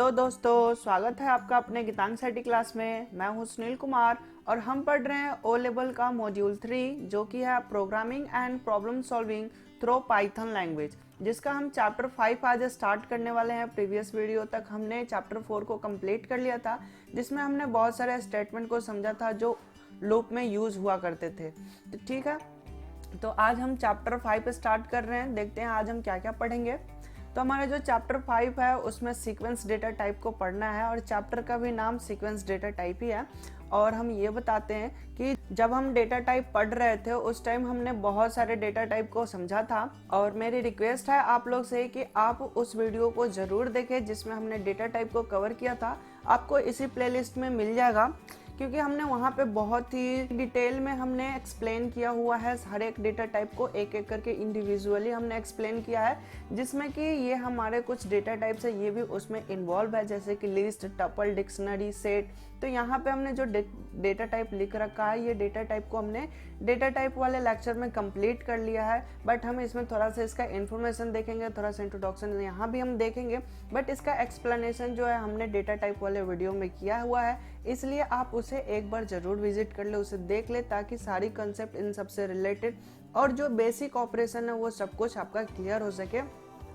Hello दोस्तों, स्वागत है आपका अपने गीतांग सेटी क्लास में। मैं हूं सुनील कुमार और हम पढ़ रहे हैं ओ लेवल का मॉड्यूल 3 जो कि है programming and problem solving through Python language, जिसका हम चैप्टर 5 आज स्टार्ट करने वाले हैं। प्रीवियस वीडियो तक हमने चैप्टर 4 को कंप्लीट कर लिया था, जिसमें हमने बहुत सारे स्टेटमेंट को समझा था जो लूप में यूज हुआ करते थे। तो ठीक है, तो आज हम चैप्टर 5 स्टार्ट कर रहे हैं। देखते हैं आज हम क्या क्या पढ़ेंगे। तो हमारा जो चैप्टर 5 है उसमें सीक्वेंस डेटा टाइप को पढ़ना है और चैप्टर का भी नाम सीक्वेंस डेटा टाइप ही है। और हम ये बताते हैं कि जब हम डेटा टाइप पढ़ रहे थे उस टाइम हमने बहुत सारे डेटा टाइप को समझा था, और मेरी रिक्वेस्ट है आप लोग से कि आप उस वीडियो को ज़रूर देखें जिसमें हमने डेटा टाइप को कवर किया था। आपको इसी प्लेलिस्ट में मिल जाएगा, क्योंकि हमने वहाँ पे बहुत ही डिटेल में हमने एक्सप्लेन किया हुआ है। हर एक डेटा टाइप को एक एक करके इंडिविजुअली हमने एक्सप्लेन किया है, जिसमें कि ये हमारे कुछ डेटा टाइप्स है ये भी उसमें इन्वॉल्व है, जैसे कि लिस्ट, टपल, डिक्शनरी, सेट। तो यहाँ पे हमने जो डेटा टाइप लिख रखा है, ये डेटा टाइप को हमने डेटा टाइप वाले लेक्चर में कंप्लीट कर लिया है। बट हम इसमें थोड़ा सा इसका इन्फॉर्मेशन देखेंगे, थोड़ा सा इंट्रोडक्शन यहाँ भी हम देखेंगे, बट इसका एक्सप्लेनेशन जो है हमने डेटा टाइप वाले वीडियो में किया हुआ है, इसलिए आप उसे एक बार जरूर विजिट कर ले, उसे देख ले, ताकि सारी कंसेप्ट इन सबसे रिलेटेड और जो बेसिक ऑपरेशन है वो सब कुछ आपका क्लियर हो सके।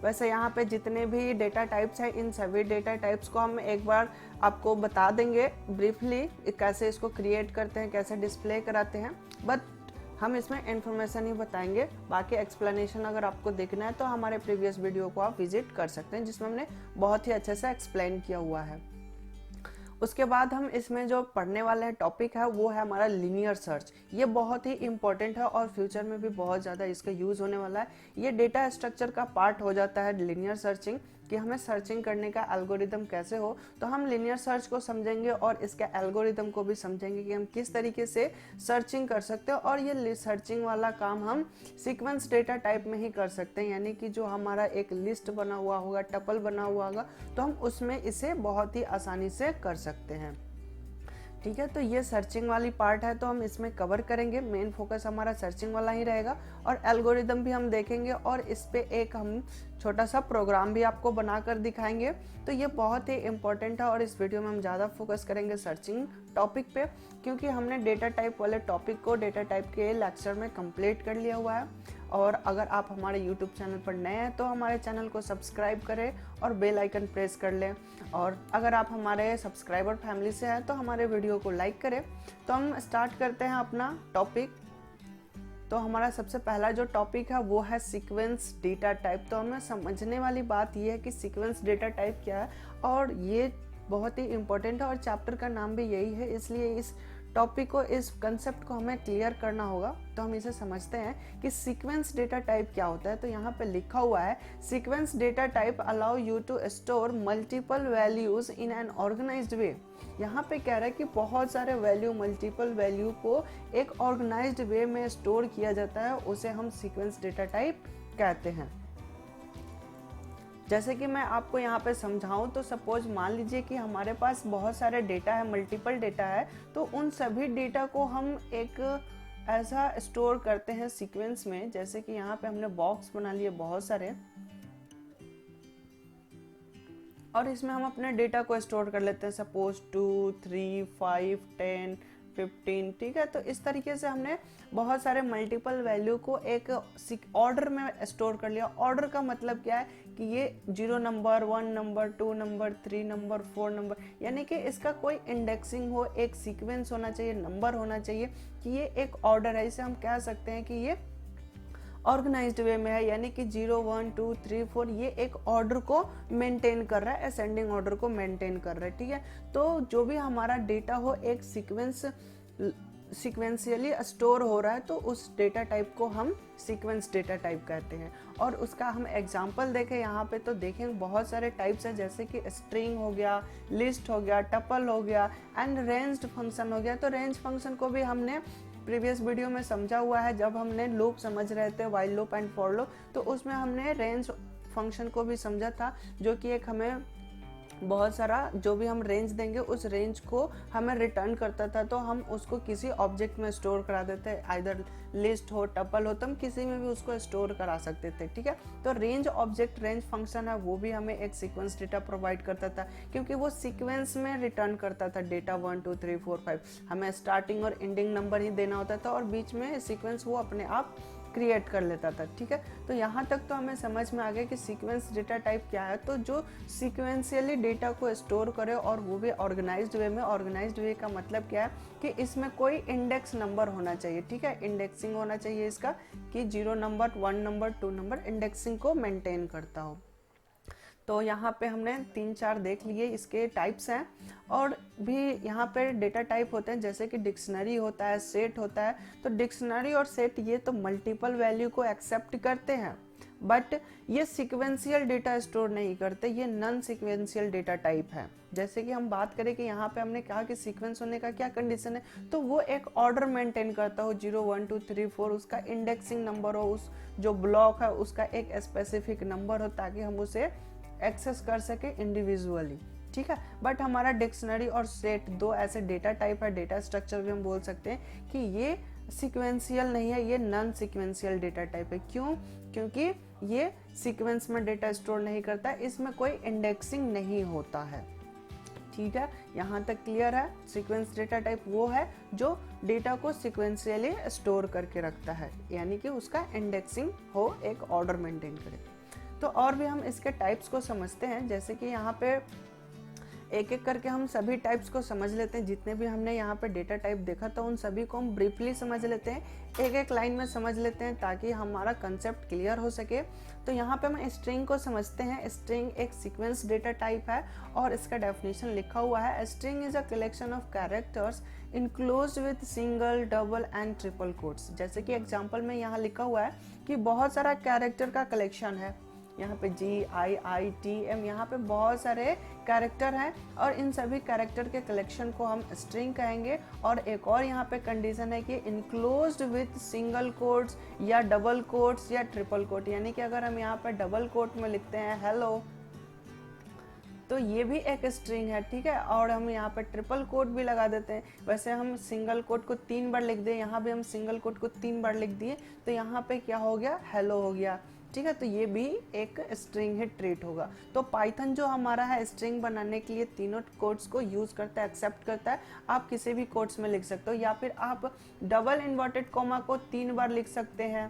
वैसे यहाँ पे जितने भी डेटा टाइप्स हैं, इन सभी डेटा टाइप्स को हम एक बार आपको बता देंगे ब्रीफली, कैसे इसको क्रिएट करते हैं, कैसे डिस्प्ले कराते हैं। बट हम इसमें इंफॉर्मेशन ही बताएंगे, बाकी एक्सप्लेनेशन अगर आपको देखना है तो हमारे प्रीवियस वीडियो को आप विजिट कर सकते हैं, जिसमें हमने बहुत ही अच्छे से एक्सप्लेन किया हुआ है। उसके बाद हम इसमें जो पढ़ने वाले हैं टॉपिक है वो है हमारा लीनियर सर्च। ये बहुत ही इंपॉर्टेंट है और फ्यूचर में भी बहुत ज़्यादा इसका यूज़ होने वाला है। ये डेटा स्ट्रक्चर का पार्ट हो जाता है लीनियर सर्चिंग, कि हमें सर्चिंग करने का एल्गोरिदम कैसे हो। तो हम लीनियर सर्च को समझेंगे और इसके एल्गोरिदम को भी समझेंगे कि हम किस तरीके से सर्चिंग कर सकते हैं। और ये सर्चिंग वाला काम हम सीक्वेंस डेटा टाइप में ही कर सकते हैं, यानी कि जो हमारा एक लिस्ट बना हुआ होगा, टपल बना हुआ होगा, तो हम उसमें इसे बहुत ही आसानी से कर सकते हैं। ठीक है, तो ये सर्चिंग वाली पार्ट है, तो हम इसमें कवर करेंगे। मेन फोकस हमारा सर्चिंग वाला ही रहेगा और एल्गोरिदम भी हम देखेंगे, और इस पे एक हम छोटा सा प्रोग्राम भी आपको बनाकर दिखाएंगे। तो ये बहुत ही इंपॉर्टेंट है और इस वीडियो में हम ज़्यादा फोकस करेंगे सर्चिंग टॉपिक पे, क्योंकि हमने डेटा टाइप वाले टॉपिक को डेटा टाइप के लेक्चर में कंप्लीट कर लिया हुआ है। और अगर आप हमारे यूट्यूब चैनल पर नए हैं तो हमारे चैनल को सब्सक्राइब करें और बेल आइकन प्रेस कर लें। और अगर आप हमारे सब्सक्राइबर फैमिली से हैं तो हमारे वीडियो को लाइक करें। तो हम स्टार्ट करते हैं अपना टॉपिक। तो हमारा सबसे पहला जो टॉपिक है वो है सीक्वेंस डेटा टाइप। तो हमें समझने वाली बात ये है कि सीक्वेंस डेटा टाइप क्या है, और ये बहुत ही इंपॉर्टेंट है और चैप्टर का नाम भी यही है, इसलिए इस टॉपिक को, इस कंसेप्ट को हमें क्लियर करना होगा। तो हम इसे समझते हैं कि सीक्वेंस डेटा टाइप क्या होता है। तो यहाँ पे लिखा हुआ है, sequence data type allow you to store multiple values in an organized way. यहाँ पे कह रहा है कि बहुत सारे वैल्यू, मल्टीपल वैल्यू को एक ऑर्गेनाइज्ड वे में स्टोर किया जाता है, उसे हम सीक्वेंस डेटा टाइप कहते हैं। जैसे कि मैं आपको यहाँ पे समझाऊं, तो सपोज मान लीजिए कि हमारे पास बहुत सारे डेटा है, मल्टीपल डेटा है, तो उन सभी डेटा को हम एक ऐसा स्टोर करते हैं सीक्वेंस में। जैसे कि यहाँ पे हमने बॉक्स बना लिए बहुत सारे, और इसमें हम अपने डेटा को स्टोर कर लेते हैं, सपोज 2, 3, 5, 10, 15। ठीक है, तो इस तरीके से हमने बहुत सारे मल्टीपल वैल्यू को एक ऑर्डर में स्टोर कर लिया। ऑर्डर का मतलब क्या है कि ये 0 number, 1 number, 2 number, 3 number, 4 number, यानी कि इसका कोई इंडेक्सिंग हो, एक सीक्वेंस होना चाहिए, नंबर होना चाहिए कि ये एक ऑर्डर है। इसे हम कह सकते हैं कि ये ऑर्गेनाइज्ड वे में है, यानी कि 0, 1, 2, 3, 4 ये एक ऑर्डर को मेंटेन कर रहा है, असेंडिंग ऑर्डर को मेंटेन कर रहा है। ठीक है, तो जो भी हमारा डेटा हो एक सीक्वेंशियली स्टोर हो रहा है, तो उस डेटा टाइप को हम सीक्वेंस डेटा टाइप कहते हैं। और उसका हम एग्जांपल देखें यहाँ पे, तो देखें बहुत सारे टाइप्स हैं, जैसे कि स्ट्रिंग हो गया, लिस्ट हो गया, टपल हो गया, एंड रेंज्ड फंक्शन हो गया। तो रेंज फंक्शन को भी हमने प्रीवियस वीडियो में समझा हुआ है, जब हमने लूप समझ रहे थे, while loop and for loop, तो उसमें हमने रेंज फंक्शन को भी समझा था, जो कि एक हमें बहुत सारा जो भी हम रेंज देंगे उस रेंज को हमें रिटर्न करता था, तो हम उसको किसी ऑब्जेक्ट में स्टोर करा देते हैं, आइदर लिस्ट हो, टपल हो, तो हम किसी में भी उसको स्टोर करा सकते थे। ठीक है, तो रेंज ऑब्जेक्ट रेंज फंक्शन है वो भी हमें एक सीक्वेंस डेटा प्रोवाइड करता था, क्योंकि वो सीक्वेंस में रिटर्न करता था डेटा 1 2 3 4 5। हमें स्टार्टिंग और एंडिंग नंबर ही देना होता था और बीच में सीक्वेंस वो अपने आप क्रिएट कर लेता था। ठीक है, तो यहाँ तक तो हमें समझ में आ गया कि सीक्वेंस डेटा टाइप क्या है। तो जो सीक्वेंशियली डेटा को स्टोर करे और वो भी ऑर्गेनाइज्ड वे में। ऑर्गेनाइज्ड वे का मतलब क्या है कि इसमें कोई इंडेक्स नंबर होना चाहिए। ठीक है, इंडेक्सिंग होना चाहिए इसका कि 0 नंबर 1 नंबर 2 नंबर इंडेक्सिंग को मेंटेन करता हो। तो यहाँ पे हमने 3-4 देख लिए इसके टाइप्स हैं, और भी यहाँ पे डेटा टाइप होते हैं, जैसे कि डिक्शनरी होता है, सेट होता है। तो डिक्शनरी और सेट ये तो मल्टीपल वैल्यू को एक्सेप्ट करते हैं, बट ये सीक्वेंशियल डेटा स्टोर नहीं करते, ये नॉन सीक्वेंशियल डेटा टाइप है। जैसे कि हम बात करें कि यहाँ पे हमने कहा कि सीक्वेंस होने का क्या कंडीशन है, तो वो एक ऑर्डर मेंटेन करता हो, 0 1 2 3 4, उसका इंडेक्सिंग नंबर हो, उस जो ब्लॉक है उसका एक स्पेसिफिक नंबर हो, ताकि हम उसे एक्सेस कर सके इंडिविजुअली। ठीक है, बट हमारा डिक्शनरी और सेट दो ऐसे डेटा टाइप है, डेटा स्ट्रक्चर भी हम बोल सकते हैं कि ये सीक्वेंशियल नहीं है, ये नॉन सीक्वेंशियल डेटा टाइप है। क्यों? क्योंकि ये सीक्वेंस में डेटा स्टोर नहीं करता, इसमें कोई इंडेक्सिंग नहीं होता है। ठीक है, यहाँ तक क्लियर है। सीक्वेंस डेटा टाइप वो है जो डेटा को सीक्वेंशियली स्टोर करके रखता है, यानी कि उसका इंडेक्सिंग हो, एक ऑर्डर मेंटेन करे। तो और भी हम इसके टाइप्स को समझते हैं, जैसे कि यहाँ पे एक एक करके हम सभी टाइप्स को समझ लेते हैं। जितने भी हमने यहाँ पे डेटा टाइप देखा था उन सभी को हम ब्रीफली समझ लेते हैं, एक एक लाइन में समझ लेते हैं, ताकि हमारा कंसेप्ट क्लियर हो सके। तो यहाँ पे हम स्ट्रिंग को समझते हैं। स्ट्रिंग एक सीक्वेंस डेटा टाइप है और इसका डेफिनेशन लिखा हुआ है, string is a collection of characters enclosed with single, double and triple quotes. जैसे कि एग्जाम्पल में यहाँ लिखा हुआ है कि बहुत सारा कैरेक्टर का कलेक्शन है, यहाँ पे GIITM, यहाँ पे बहुत सारे कैरेक्टर हैं और इन सभी कैरेक्टर के कलेक्शन को हम स्ट्रिंग कहेंगे। और एक और यहाँ पे कंडीशन है कि इनक्लोज्ड विथ सिंगल कोट्स या डबल कोट्स या ट्रिपल कोट, यानी कि अगर हम यहाँ पे डबल कोट में लिखते हैं हेलो, तो ये भी एक स्ट्रिंग है। ठीक है, और हम यहाँ पे ट्रिपल कोट भी लगा देते हैं। वैसे हम सिंगल कोट को 3 बार लिख दें, यहाँ भी हम सिंगल कोट को 3 बार लिख दिए, तो यहाँ पे क्या हो गया, हेलो हो गया। ठीक है, तो ये भी एक स्ट्रिंग ही ट्रीट होगा। तो पाइथन जो हमारा है स्ट्रिंग बनाने के लिए तीनों कोट्स को यूज करता है, एक्सेप्ट करता है। आप किसी भी कोट्स में लिख सकते हो, या फिर आप डबल इन्वर्टेड कॉमा को 3 बार लिख सकते हैं।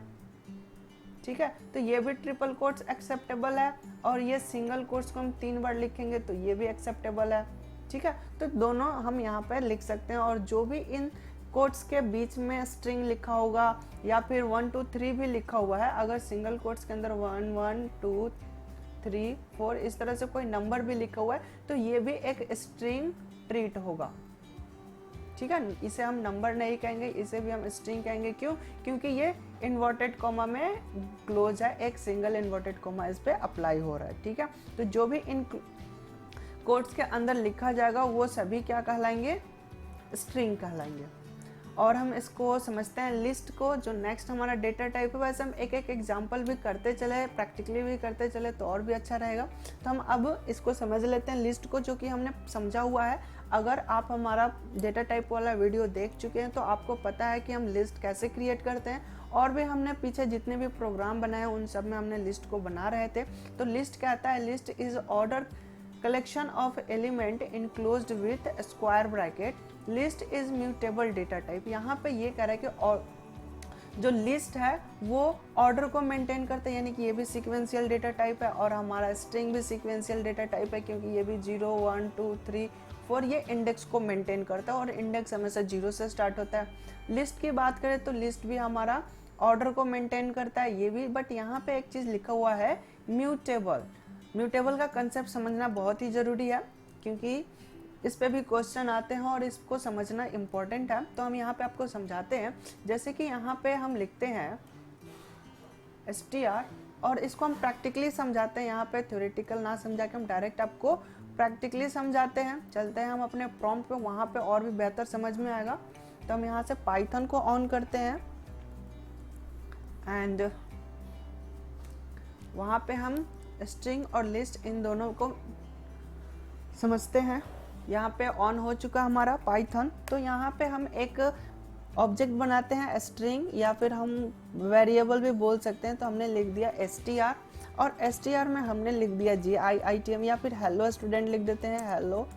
ठीक है, तो ये भी ट्रिपल कोट्स एक्सेप्टेबल है, और ये सिंगल कोट्स को हम 3 बार लिखेंगे तो ये भी एक्सेप्टेबल है। ठीक है, तो दोनों हम यहाँ पर लिख सकते हैं, और जो भी इन कोट्स के बीच में स्ट्रिंग लिखा होगा या फिर 1 2 3 भी लिखा हुआ है, अगर सिंगल कोट्स के अंदर 1 1 2 3 4 इस तरह से कोई नंबर भी लिखा हुआ है, तो ये भी एक स्ट्रिंग ट्रीट होगा। ठीक है, इसे हम नंबर नहीं कहेंगे, इसे भी हम स्ट्रिंग कहेंगे। क्यों? क्योंकि ये इन्वर्टेड कॉमा में क्लोज है, एक सिंगल इन्वर्टेड कॉमा इस पे अप्लाई हो रहा है। ठीक है, तो जो भी इन कोट्स के अंदर लिखा जाएगा वो सभी क्या कहलाएंगे, स्ट्रिंग कहलाएंगे। और हम इसको समझते हैं लिस्ट को, जो नेक्स्ट हमारा डेटा टाइप है। वैसे हम एक एक एग्जांपल भी करते चले, प्रैक्टिकली भी करते चले तो और भी अच्छा रहेगा। तो हम अब इसको समझ लेते हैं लिस्ट को, जो कि हमने समझा हुआ है। अगर आप हमारा डेटा टाइप वाला वीडियो देख चुके हैं तो आपको पता है कि हम लिस्ट कैसे क्रिएट करते हैं, और भी हमने पीछे जितने भी प्रोग्राम बनाए उन सब में हमने लिस्ट को बना रहे थे। तो लिस्ट कहता है, list is order collection of element enclosed with square bracket. List is mutable data type। यहाँ पे ये कह रहा है कि और जो लिस्ट है वो ऑर्डर को मेंटेन करता है, यानी कि ये भी सीक्वेंशियल डेटा टाइप है, और हमारा स्ट्रिंग भी सीक्वेंशियल डेटा टाइप है, क्योंकि ये भी 0 1 2 3 4 ये इंडेक्स को मेंटेन करता है, और इंडेक्स हमेशा 0 से स्टार्ट होता है। लिस्ट की बात करें तो लिस्ट भी हमारा ऑर्डर को मेंटेन करता है, ये भी। बट यहाँ पे एक चीज़ लिखा हुआ है म्यूटेबल। म्यूटेबल का कंसेप्ट समझना बहुत ही ज़रूरी है, क्योंकि इस पे भी क्वेश्चन आते हैं और इसको समझना इम्पोर्टेंट है। तो हम यहाँ पे आपको समझाते हैं। जैसे कि यहाँ पे हम लिखते हैं str, और इसको हम प्रैक्टिकली समझाते हैं। यहाँ पे थ्योरेटिकल ना समझा के हम डायरेक्ट आपको प्रैक्टिकली समझाते हैं। चलते हैं हम अपने प्रॉम्प्ट पे, वहाँ पे और भी बेहतर समझ में आएगा। तो हम यहाँ से पाइथन को ऑन करते हैं, एंड वहाँ पे हम स्ट्रिंग और लिस्ट इन दोनों को समझते हैं। यहाँ पे ऑन हो चुका हमारा पाइथन। तो यहाँ पे हम एक ऑब्जेक्ट बनाते हैं स्ट्रिंग, या फिर हम वेरिएबल भी बोल सकते हैं। तो हमने लिख दिया str, और str में हमने लिख दिया GIITM, या फिर हेलो स्टूडेंट लिख देते हैं, हेलो।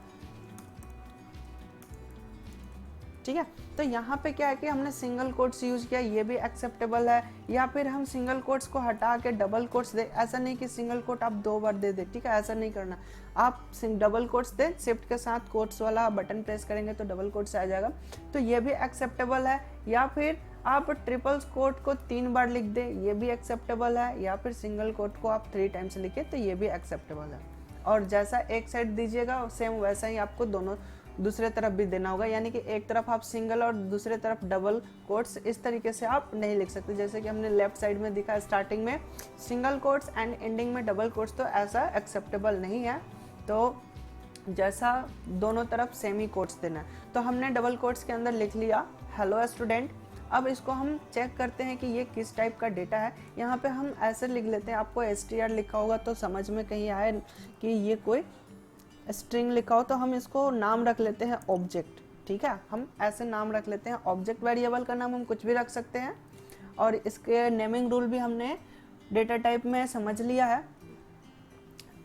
ठीक है, तो यहाँ पे क्या है कि हमने सिंगल कोट्स यूज किया, ये भी एक्सेप्टेबल है। या फिर हम सिंगल कोट्स को हटा के डबल कोट्स दे, ऐसा नहीं कि सिंगल कोट आप 2 बार दे दे, ठीक है, ऐसा नहीं करना। आप डबल कोट्स दे, शिफ्ट के साथ कोट्स वाला बटन प्रेस करेंगे तो डबल कोट्स आ जाएगा, तो ये भी एक्सेप्टेबल है। या फिर आप ट्रिपल कोट को 3 बार लिख दे, ये भी एक्सेप्टेबल है। या फिर सिंगल कोट को आप 3 टाइम्स लिखे तो ये भी एक्सेप्टेबल है। और जैसा एक साइड दीजिएगा सेम वैसा ही आपको दोनों दूसरे तरफ भी देना होगा, यानी कि एक तरफ आप सिंगल और दूसरे तरफ डबल कोट्स इस तरीके से आप नहीं लिख सकते। जैसे कि हमने लेफ्ट साइड में दिखा, स्टार्टिंग में सिंगल कोट्स एंड एंडिंग में डबल कोट्स, तो ऐसा एक्सेप्टेबल नहीं है। तो जैसा दोनों तरफ सेमी कोट्स देना है। तो हमने डबल कोट्स के अंदर लिख लिया हेलो स्टूडेंट। अब इसको हम चेक करते हैं कि ये किस टाइप का डेटा है। यहाँ पे हम ऐसे लिख लेते हैं, आपको str लिखा होगा तो समझ में कहीं आए कि ये कोई स्ट्रिंग लिखा हो, तो हम इसको नाम रख लेते हैं ऑब्जेक्ट। ठीक है, हम ऐसे नाम रख लेते हैं ऑब्जेक्ट। वेरिएबल का नाम हम कुछ भी रख सकते हैं, और इसके नेमिंग रूल भी हमने डेटा टाइप में समझ लिया है।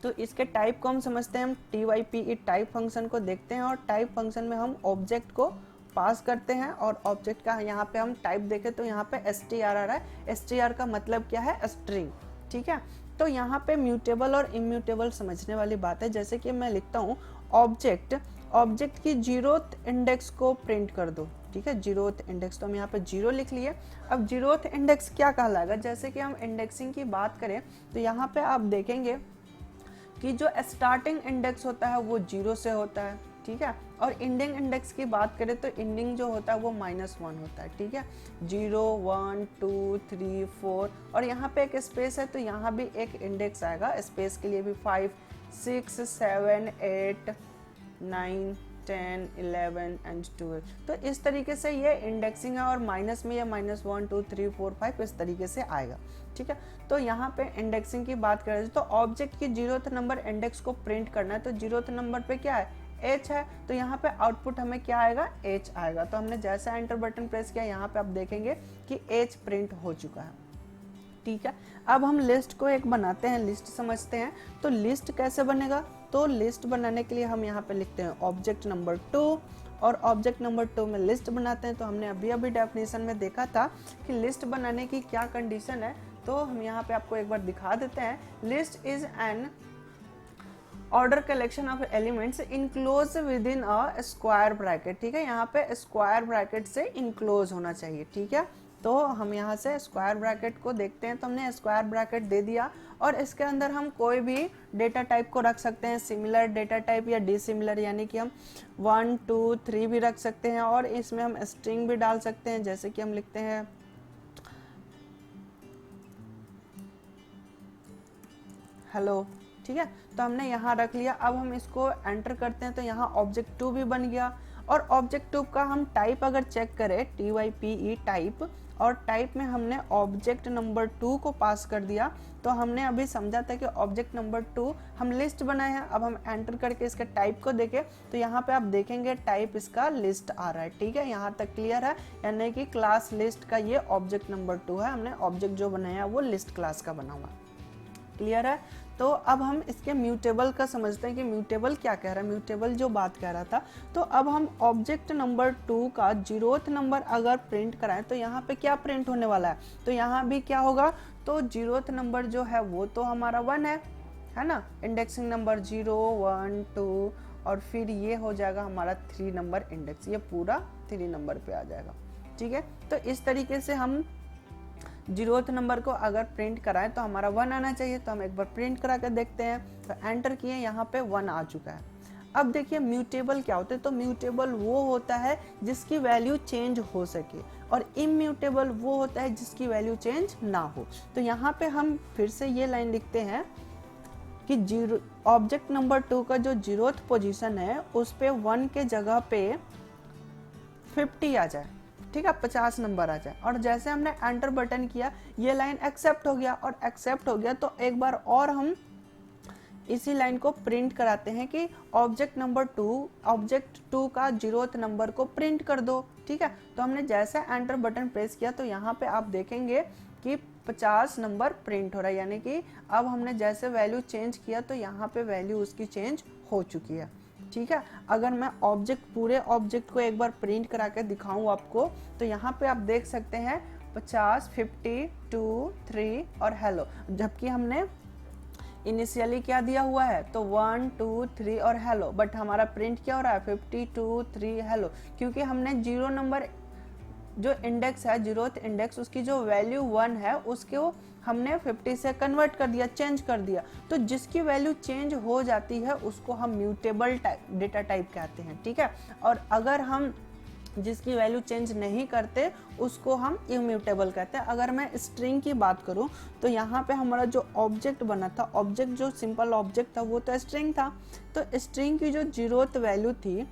तो इसके टाइप को हम समझते हैं, हम type टाइप फंक्शन को देखते हैं, और टाइप फंक्शन में हम ऑब्जेक्ट को पास करते हैं, और ऑब्जेक्ट का यहाँ पे हम टाइप देखें तो यहाँ पे str आ रहा है। str का मतलब क्या है, स्ट्रिंग। ठीक है, तो यहाँ पे म्यूटेबल और इम्यूटेबल समझने वाली बात है। जैसे कि मैं लिखता हूँ ऑब्जेक्ट की 0th इंडेक्स को प्रिंट कर दो। ठीक है, 0th इंडेक्स, तो हम यहाँ पे 0 लिख लिए। अब 0th इंडेक्स क्या कहलाएगा, जैसे कि हम इंडेक्सिंग की बात करें तो यहाँ पे आप देखेंगे कि जो स्टार्टिंग इंडेक्स होता है वो 0 से होता है। ठीक है, और इंडिंग इंडेक्स की बात करें तो इंडिंग जो होता है वो -1 होता है। ठीक है, 0 1 2 3 4, और यहाँ पे एक स्पेस है तो यहाँ भी एक इंडेक्स आएगा, स्पेस के लिए भी 5 6 7 8 9 10 11 एंड 12। तो इस तरीके से ये इंडेक्सिंग है, और माइनस में ये -1 2 3 4 5 इस तरीके से आएगा। ठीक है, तो यहाँ पे इंडेक्सिंग की बात करें तो ऑब्जेक्ट की 0th नंबर इंडेक्स को प्रिंट करना है, तो 0th नंबर पे क्या है, h है, तो यहाँ पे आउटपुट हमें क्या आएगा, h आएगा। तो हमने जैसा एंटर बटन प्रेस किया, यहाँ पे आप देखेंगे कि h प्रिंट हो चुका है। ठीक है, अब हम लिस्ट को एक बनाते हैं, लिस्ट समझते हैं। तो लिस्ट कैसे बनेगा, तो लिस्ट बनाने के लिए हम यहाँ पे लिखते हैं ऑब्जेक्ट नंबर 2, और ऑब्जेक्ट नंबर 2 में लिस्ट बनाते हैं। तो हमने अभी डेफिनेशन में देखा था कि लिस्ट बनाने की क्या कंडीशन है, तो हम यहाँ पे आपको एक बार दिखा देते हैं। List is an order collection of elements enclose with in a square bracket. ठीक है, यहाँ पे स्क्वायर ब्रैकेट से इनक्लोज होना चाहिए। ठीक है, तो हम यहाँ से स्क्वायर ब्रैकेट को देखते हैं, तो हमने स्क्वायर ब्रैकेट दे दिया, और इसके अंदर हम कोई भी डेटा टाइप को रख सकते हैं, सिमिलर डेटा टाइप या डिसिमिलर, यानी कि हम 1 2 3 भी रख सकते हैं, और इसमें हम स्ट्रिंग भी डाल सकते हैं। जैसे कि हम लिखते हैं हेलो। ठीक है, तो हमने यहाँ रख लिया। अब हम इसको एंटर करते हैं तो यहाँ ऑब्जेक्ट 2 भी बन गया, और ऑब्जेक्ट 2 का हम टाइप अगर चेक करें, type टाइप, और टाइप में हमने ऑब्जेक्ट नंबर 2 को पास कर दिया। तो हमने अभी समझा था कि ऑब्जेक्ट नंबर 2 हम लिस्ट बनाए हैं। अब हम एंटर करके इसके टाइप को देखें तो यहाँ पे आप देखेंगे टाइप इसका लिस्ट आ रहा है। ठीक है, यहाँ तक क्लियर है, यानी कि क्लास लिस्ट का ये ऑब्जेक्ट नंबर 2 है। हमने ऑब्जेक्ट जो बनाया वो लिस्ट क्लास का बना हुआ। क्लियर है, तो अब हम इसके म्यूटेबल का समझते हैं कि म्यूटेबल क्या कह रहा है, म्यूटेबल जो बात कह रहा था। तो अब हम ऑब्जेक्ट नंबर 2 का 0th नंबर अगर प्रिंट कराएं तो यहाँ पे क्या प्रिंट होने वाला है, तो यहाँ भी क्या होगा, तो 0th नंबर जो है वो तो हमारा 1 है ना, इंडेक्सिंग नंबर 0 1 2, और फिर ये हो जाएगा हमारा 3 नंबर इंडेक्स, ये पूरा 3 नंबर पे आ जाएगा। ठीक है, तो इस तरीके से हम 0th नंबर को अगर प्रिंट कराएं तो हमारा 1 आना चाहिए। तो हम एक बार प्रिंट करा कर देखते हैं, तो एंटर किए, यहाँ पे 1 आ चुका है। अब देखिए म्यूटेबल क्या होते हैं, तो म्यूटेबल वो होता है जिसकी वैल्यू चेंज हो सके, और इम्यूटेबल वो होता है जिसकी वैल्यू चेंज ना हो। तो यहाँ पे हम फिर से ये लाइन लिखते हैं कि ऑब्जेक्ट नंबर 2 का जो 0th पोजीशन है उस पे 1 के जगह पे 50 आ जाए। ठीक है, 50 नंबर आ जाए, और जैसे हमने एंटर बटन किया ये लाइन एक्सेप्ट हो गया, और एक्सेप्ट हो गया तो एक बार और हम इसी लाइन को प्रिंट कराते हैं कि ऑब्जेक्ट नंबर 2 ऑब्जेक्ट 2 का 0th नंबर को प्रिंट कर दो। ठीक है, तो हमने जैसे एंटर बटन प्रेस किया तो यहाँ पे आप देखेंगे कि 50 नंबर प्रिंट हो रहा है, यानी कि अब हमने जैसे वैल्यू चेंज किया तो यहाँ पे वैल्यू उसकी चेंज हो चुकी है। ठीक है, अगर मैं पूरे ऑब्जेक्ट को एक बार प्रिंट करा के दिखाऊं आपको तो यहाँ पे आप देख सकते हैं 50, 50, 2, 3 और हेलो, जबकि हमने इनिशियली क्या दिया हुआ है तो 1, 2, 3 और हेलो, बट हमारा प्रिंट क्या हो रहा है 52, 3 हेलो, क्योंकि हमने 0 नंबर जो इंडेक्स है 0th इंडेक्स उसकी जो वैल्यू 1 है उसको हमने 50 से कन्वर्ट कर दिया, चेंज कर दिया। तो जिसकी वैल्यू चेंज हो जाती है उसको हम म्यूटेबल डेटा टाइप कहते हैं। ठीक है, और अगर हम जिसकी वैल्यू चेंज नहीं करते उसको हम इम्यूटेबल कहते हैं। अगर मैं स्ट्रिंग की बात करूं तो यहाँ पे हमारा जो ऑब्जेक्ट बना था, ऑब्जेक्ट जो सिंपल ऑब्जेक्ट था वो तो स्ट्रिंग था, तो स्ट्रिंग की जो 0th वैल्यू थी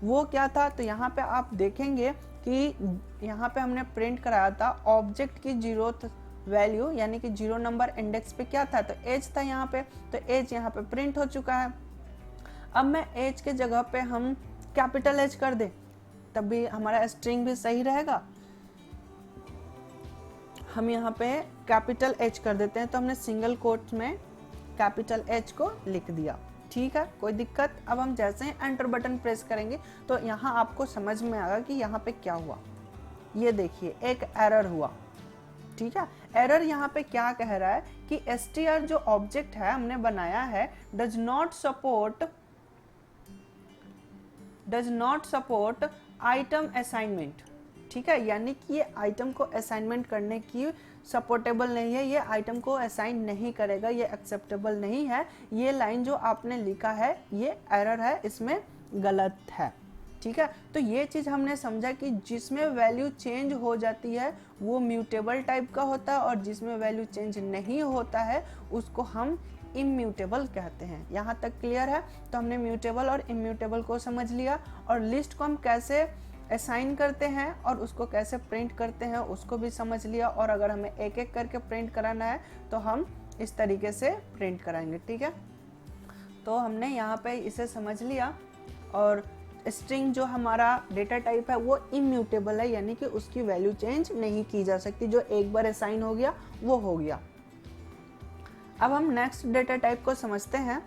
वो क्या था, तो यहाँ पे आप देखेंगे कि यहाँ पे हमने प्रिंट कराया था ऑब्जेक्ट की 0th वैल्यू, यानी कि 0 नंबर इंडेक्स पे क्या था तो एज था यहाँ पे, तो एज यहाँ पे प्रिंट हो चुका है। अब मैं एज के जगह पे हम कैपिटल एज कर दे तब भी हमारा स्ट्रिंग भी सही रहेगा। हम यहाँ पे कैपिटल एच कर देते हैं, तो हमने सिंगल कोट्स में कैपिटल एच को लिख दिया। ठीक है, कोई दिक्कत। अब हम जैसे ही एंटर बटन प्रेस करेंगे तो यहाँ आपको समझ में आएगा कि यहाँ पे क्या हुआ। ये देखिए एक एरर हुआ। ठीक है, एरर यहाँ पे क्या कह रहा है कि str जो ऑब्जेक्ट है हमने बनाया है does not support item assignment. ठीक है, यानी कि ये आइटम को असाइनमेंट करने की सपोर्टेबल नहीं है, ये आइटम को असाइन नहीं करेगा, ये एक्सेप्टेबल नहीं है। ये लाइन जो आपने लिखा है ये एरर है, इसमें गलत है। ठीक है, तो ये चीज़ हमने समझा कि जिसमें वैल्यू चेंज हो जाती है वो म्यूटेबल टाइप का होता है, और जिसमें वैल्यू चेंज नहीं होता है उसको हम इम्यूटेबल कहते हैं। यहाँ तक क्लियर है? तो हमने म्यूटेबल और इम्यूटेबल को समझ लिया, और लिस्ट को हम कैसे असाइन करते हैं और उसको कैसे प्रिंट करते हैं उसको भी समझ लिया। और अगर हमें एक एक करके प्रिंट कराना है तो हम इस तरीके से प्रिंट कराएंगे। ठीक है, तो हमने यहाँ पे इसे समझ लिया। और स्ट्रिंग जो हमारा डेटा टाइप है वो इम्यूटेबल है, यानी कि उसकी वैल्यू चेंज नहीं की जा सकती, जो एक बार असाइन हो गया वो हो गया। अब हम नेक्स्ट डेटा टाइप को समझते हैं,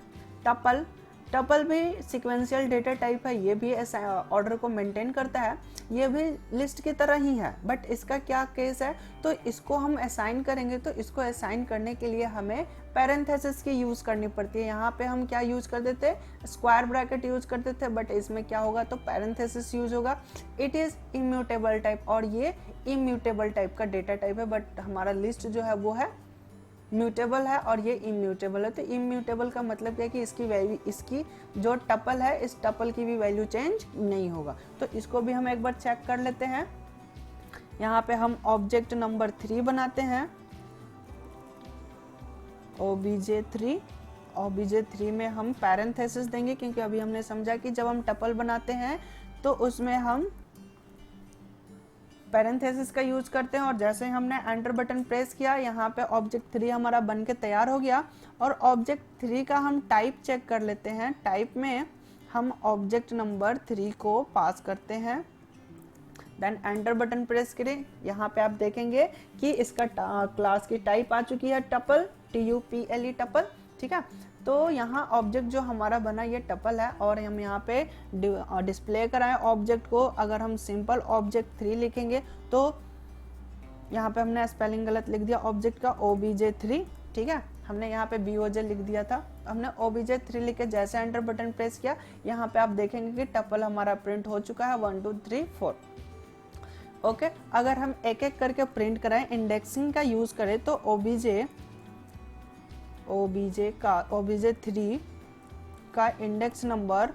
टपल। टपल भी सीक्वेंशियल डेटा टाइप है, ये भी ऑर्डर को मेंटेन करता है, ये भी लिस्ट की तरह ही है, बट इसका क्या केस है, तो इसको हम असाइन करेंगे तो इसको असाइन करने के लिए हमें पैरेंथेसिस की यूज़ करनी पड़ती है। यहाँ पे हम क्या यूज़ कर देते हैं, स्क्वायर ब्रैकेट यूज़ करते थे, बट इसमें क्या होगा तो पैरेंथेसिस यूज़ होगा। इट इज़ इम्यूटेबल टाइप, और ये इम्यूटेबल टाइप का डेटा टाइप है, बट हमारा लिस्ट जो है वो है म्यूटेबल है और ये इम्यूटेबल है। तो इम्यूटेबल का मतलब क्या है कि इसकी वैल्यू, इसकी जो टपल है इस टपल की भी वैल्यू चेंज नहीं होगा। तो इसको भी हम एक बार चेक कर लेते हैं। यहाँ पे हम ऑब्जेक्ट नंबर 3 बनाते हैं, obj3। obj3 में हम पैरेंथेसिस देंगे, क्योंकि अभी हमने समझा कि जब हम टपल बनाते हैं तो उसमें हम पैरेंथेसिस का यूज करते हैं। और जैसे हमने एंटर बटन प्रेस किया, यहाँ पे ऑब्जेक्ट 3 हमारा बन के तैयार हो गया। और ऑब्जेक्ट 3 का हम टाइप चेक कर लेते हैं। टाइप में हम ऑब्जेक्ट नंबर 3 को पास करते हैं, देन एंटर बटन प्रेस करें। यहाँ पे आप देखेंगे कि इसका क्लास की टाइप आ चुकी है टपल, TUPLE टपल। ठीक है, तो यहाँ ऑब्जेक्ट जो हमारा बना ये टपल है, और हम यहाँ पे डिस्प्ले कराएं ऑब्जेक्ट को। अगर हम सिंपल ऑब्जेक्ट 3 लिखेंगे तो यहाँ पे हमने स्पेलिंग गलत लिख दिया ऑब्जेक्ट का, obj3। ठीक है, हमने यहाँ पे BOJ लिख दिया था, हमने obj3 लिख के जैसे एंटर बटन प्रेस किया, यहाँ पे आप देखेंगे कि टपल हमारा प्रिंट हो चुका है 1 2 3 4। ओके, अगर हम एक एक करके प्रिंट कराएं, इंडेक्सिंग का यूज करें तो obj3 का इंडेक्स नंबर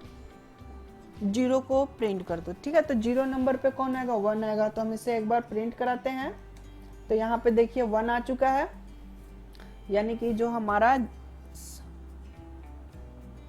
0 को प्रिंट कर दो। ठीक है, तो 0 नंबर पे कौन आएगा, 1 आएगा। तो हम इसे एक बार प्रिंट कराते हैं। तो यहाँ पे देखिए 1 आ चुका है, यानी कि जो हमारा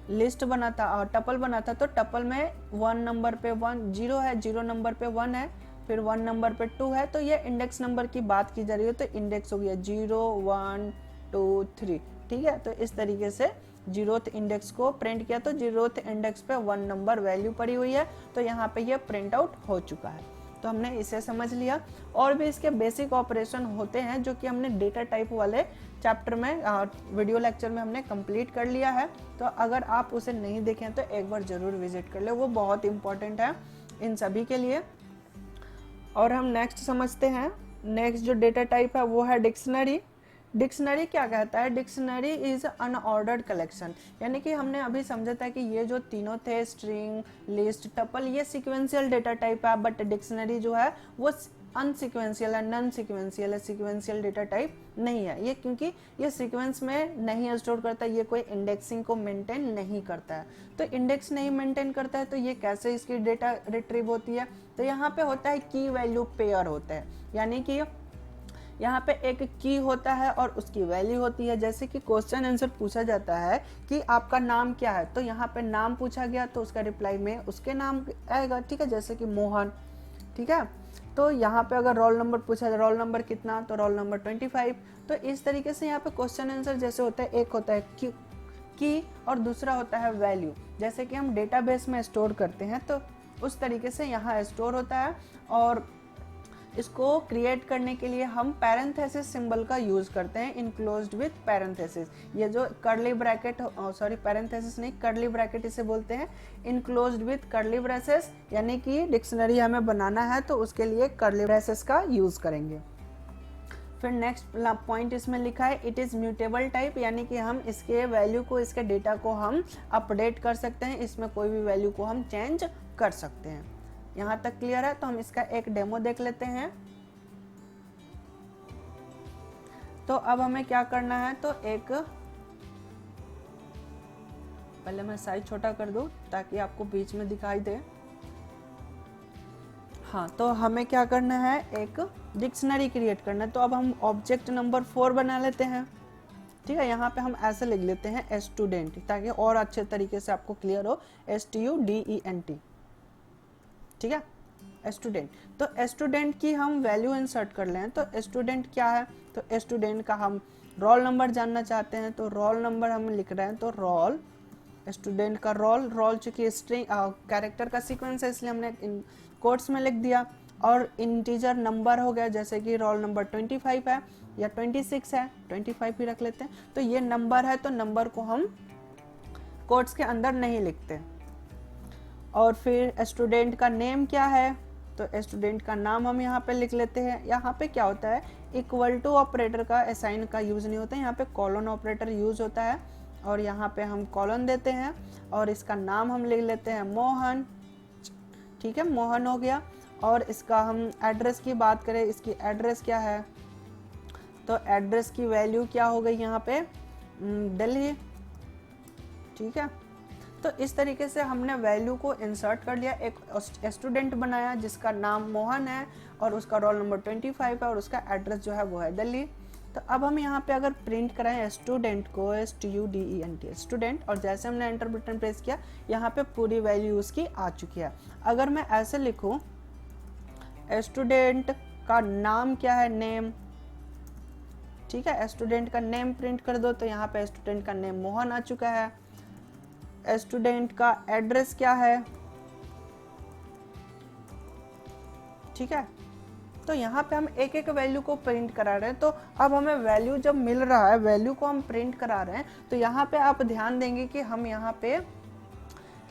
लिस्ट बना था और टपल बना था, तो टपल में 1 नंबर पे 0 है, 0 नंबर पे 1 है, फिर 1 नंबर पे 2 है। तो ये इंडेक्स नंबर की बात की जा रही है, तो इंडेक्स हो गया 0 1 2 3। ठीक है। तो इस तरीके से जीरोथ इंडेक्स को प्रिंट किया, तो जीरोथ इंडेक्स पे 1 नंबर वैल्यू पड़ी हुई है, तो यहाँ पे ये प्रिंट आउट हो चुका है। तो हमने इसे समझ लिया। और भी इसके बेसिक ऑपरेशन होते हैं जो कि हमने डेटा टाइप वाले चैप्टर में वीडियो लेक्चर में हमने कंप्लीट कर लिया है। तो अगर आप उसे नहीं देखें तो एक बार ज़रूर विजिट कर ले, वो बहुत इंपॉर्टेंट है इन सभी के लिए। और हम नेक्स्ट समझते हैं। नेक्स्ट जो डेटा टाइप है वो है डिक्शनरी। डिक्शनरी क्या कहता है? डिक्शनरी इज अनऑर्डर्ड कलेक्शन, यानी कि हमने अभी समझा था कि ये जो तीनों थे स्ट्रिंग, लिस्ट, टपल, ये सीक्वेंशियल डेटा टाइप है, बट डिक्शनरी जो है वो अनसीक्वेंशियल है, नॉन सीक्वेंशियल है, सीक्वेंशियल डेटा टाइप नहीं है ये, क्योंकि ये सीक्वेंस में नहीं स्टोर करता, ये कोई इंडेक्सिंग को मेंटेन नहीं करता है। तो इंडेक्स नहीं मेंटेन करता है तो ये कैसे इसकी डेटा रिट्रीव होती है? तो यहाँ पे होता है की वैल्यू पेयर होता है, यानी कि यहाँ पे एक की होता है और उसकी वैल्यू होती है। जैसे कि क्वेश्चन आंसर पूछा जाता है कि आपका नाम क्या है, तो यहाँ पे नाम पूछा गया तो उसका रिप्लाई में उसके नाम आएगा, ठीक है, जैसे कि मोहन, ठीक है। तो यहाँ पे अगर रोल नंबर पूछा जाए, रोल नंबर कितना, तो रोल नंबर 25। तो इस तरीके से यहाँ पे क्वेश्चन आंसर जैसे होता है, एक होता है की और दूसरा होता है वैल्यू। जैसे कि हम डेटाबेस में स्टोर करते हैं तो उस तरीके से यहाँ स्टोर होता है। और इसको क्रिएट करने के लिए हम पैरेंथेसिस सिंबल का यूज करते हैं, इनक्लोज्ड विथ पैरेंथेसिस। ये जो कर्ली ब्रैकेट, सॉरी पैरेंथेसिस नहीं, कर्ली ब्रैकेट इसे बोलते हैं, इनक्लोज्ड विथ कर्ली ब्रेसेस, यानी कि डिक्शनरी हमें बनाना है तो उसके लिए कर्ली ब्रेसेस का यूज करेंगे। फिर नेक्स्ट पॉइंट इसमें लिखा है इट इज़ म्यूटेबल टाइप, यानी कि हम इसके वैल्यू को, इसके डेटा को हम अपडेट कर सकते हैं, इसमें कोई भी वैल्यू को हम चेंज कर सकते हैं। यहाँ तक क्लियर है? तो हम इसका एक डेमो देख लेते हैं। तो अब हमें क्या करना है, तो एक पहले मैं साइज छोटा कर दूं ताकि आपको बीच में दिखाई दे। हाँ, तो हमें क्या करना है, एक डिक्शनरी क्रिएट करना है। तो अब हम ऑब्जेक्ट नंबर 4 बना लेते हैं, ठीक है। यहाँ पे हम ऐसे लिख लेते हैं स्टूडेंट, ताकि और अच्छे तरीके से आपको क्लियर हो, STUDENT, ठीक है, स्टूडेंट। तो स्टूडेंट की हम वैल्यू इंसर्ट कर लें। तो स्टूडेंट क्या है, तो स्टूडेंट का हम रोल नंबर जानना चाहते हैं, तो रोल नंबर हम लिख रहे हैं, तो रोल, स्टूडेंट का रोल चूंकि स्ट्रिंग कैरेक्टर का सीक्वेंस है इसलिए हमने इन कोट्स में लिख दिया। और इंटीजर नंबर हो गया, जैसे कि रोल नंबर 25 है या 26 है, 25 ही रख लेते हैं। तो ये नंबर है, तो नंबर को हम कोट्स के अंदर नहीं लिखते। और फिर स्टूडेंट का नेम क्या है, तो स्टूडेंट का नाम हम यहाँ पे लिख लेते हैं। यहाँ पे क्या होता है, इक्वल टू ऑपरेटर का असाइन का यूज नहीं होता है, यहाँ पे कॉलन ऑपरेटर यूज होता है। और यहाँ पे हम कॉलन देते हैं और इसका नाम हम लिख लेते हैं मोहन, ठीक है, मोहन हो गया। और इसका हम एड्रेस की बात करें, इसकी एड्रेस क्या है, तो एड्रेस की वैल्यू क्या हो गई यहाँ पे, दिल्ली, ठीक है। तो इस तरीके से हमने वैल्यू को इंसर्ट कर लिया, एक स्टूडेंट बनाया जिसका नाम मोहन है और उसका रोल नंबर 25 है और उसका एड्रेस जो है वो है दिल्ली। तो अब हम यहाँ पे अगर प्रिंट कराएं स्टूडेंट को, STUDENT, स्टूडेंट, और जैसे हमने एंटर बटन प्रेस किया यहाँ पे पूरी वैल्यू उसकी आ चुकी है। अगर मैं ऐसे लिखूँ, स्टूडेंट का नाम क्या है, नेम, ठीक है, स्टूडेंट का नेम प्रिंट कर दो, तो यहाँ पे स्टूडेंट का नेम मोहन आ चुका है। स्टूडेंट का एड्रेस क्या है, ठीक है। तो यहाँ पे हम एक एक वैल्यू को प्रिंट करा रहे हैं। तो अब हमें वैल्यू जब मिल रहा है, वैल्यू को हम प्रिंट करा रहे हैं, तो यहाँ पे आप ध्यान देंगे कि हम यहाँ पे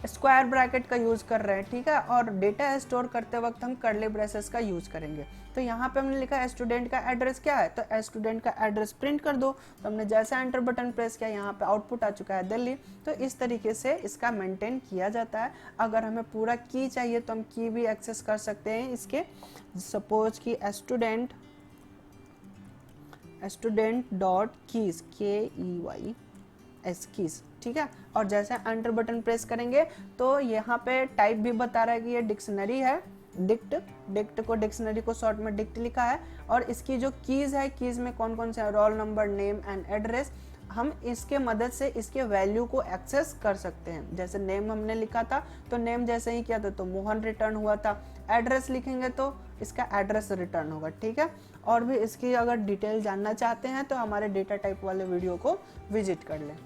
स्क्वायर ब्रैकेट का यूज कर रहे हैं, ठीक है। और डेटा स्टोर करते वक्त हम कर्ली ब्रेसेस का यूज करेंगे। तो यहाँ पे हमने लिखा स्टूडेंट का एड्रेस क्या है, तो स्टूडेंट का एड्रेस प्रिंट कर दो। तो हमने जैसे एंटर बटन प्रेस किया यहाँ पे आउटपुट आ चुका है दिल्ली। तो इस तरीके से इसका मेंटेन किया जाता है। अगर हमें पूरा की चाहिए तो हम की भी एक्सेस कर सकते हैं इसके। सपोज कि student dot keys, KEYS keys, ठीक है। और जैसे एंटर बटन प्रेस करेंगे तो यहाँ पे टाइप भी बता रहा है कि ये डिक्शनरी है, डिक्ट को, डिक्शनरी को शॉर्ट में डिक्ट लिखा है। और इसकी जो कीज है, कीज में कौन कौन से, roll number, name and address, हम इसके मदद से इसके वैल्यू को एक्सेस कर सकते हैं। जैसे नेम हमने लिखा था तो नेम जैसे ही किया था तो मोहन रिटर्न हुआ था, एड्रेस लिखेंगे तो इसका एड्रेस रिटर्न होगा, ठीक है। और भी इसकी अगर डिटेल जानना चाहते हैं तो हमारे डेटा टाइप वाले वीडियो को विजिट कर लें।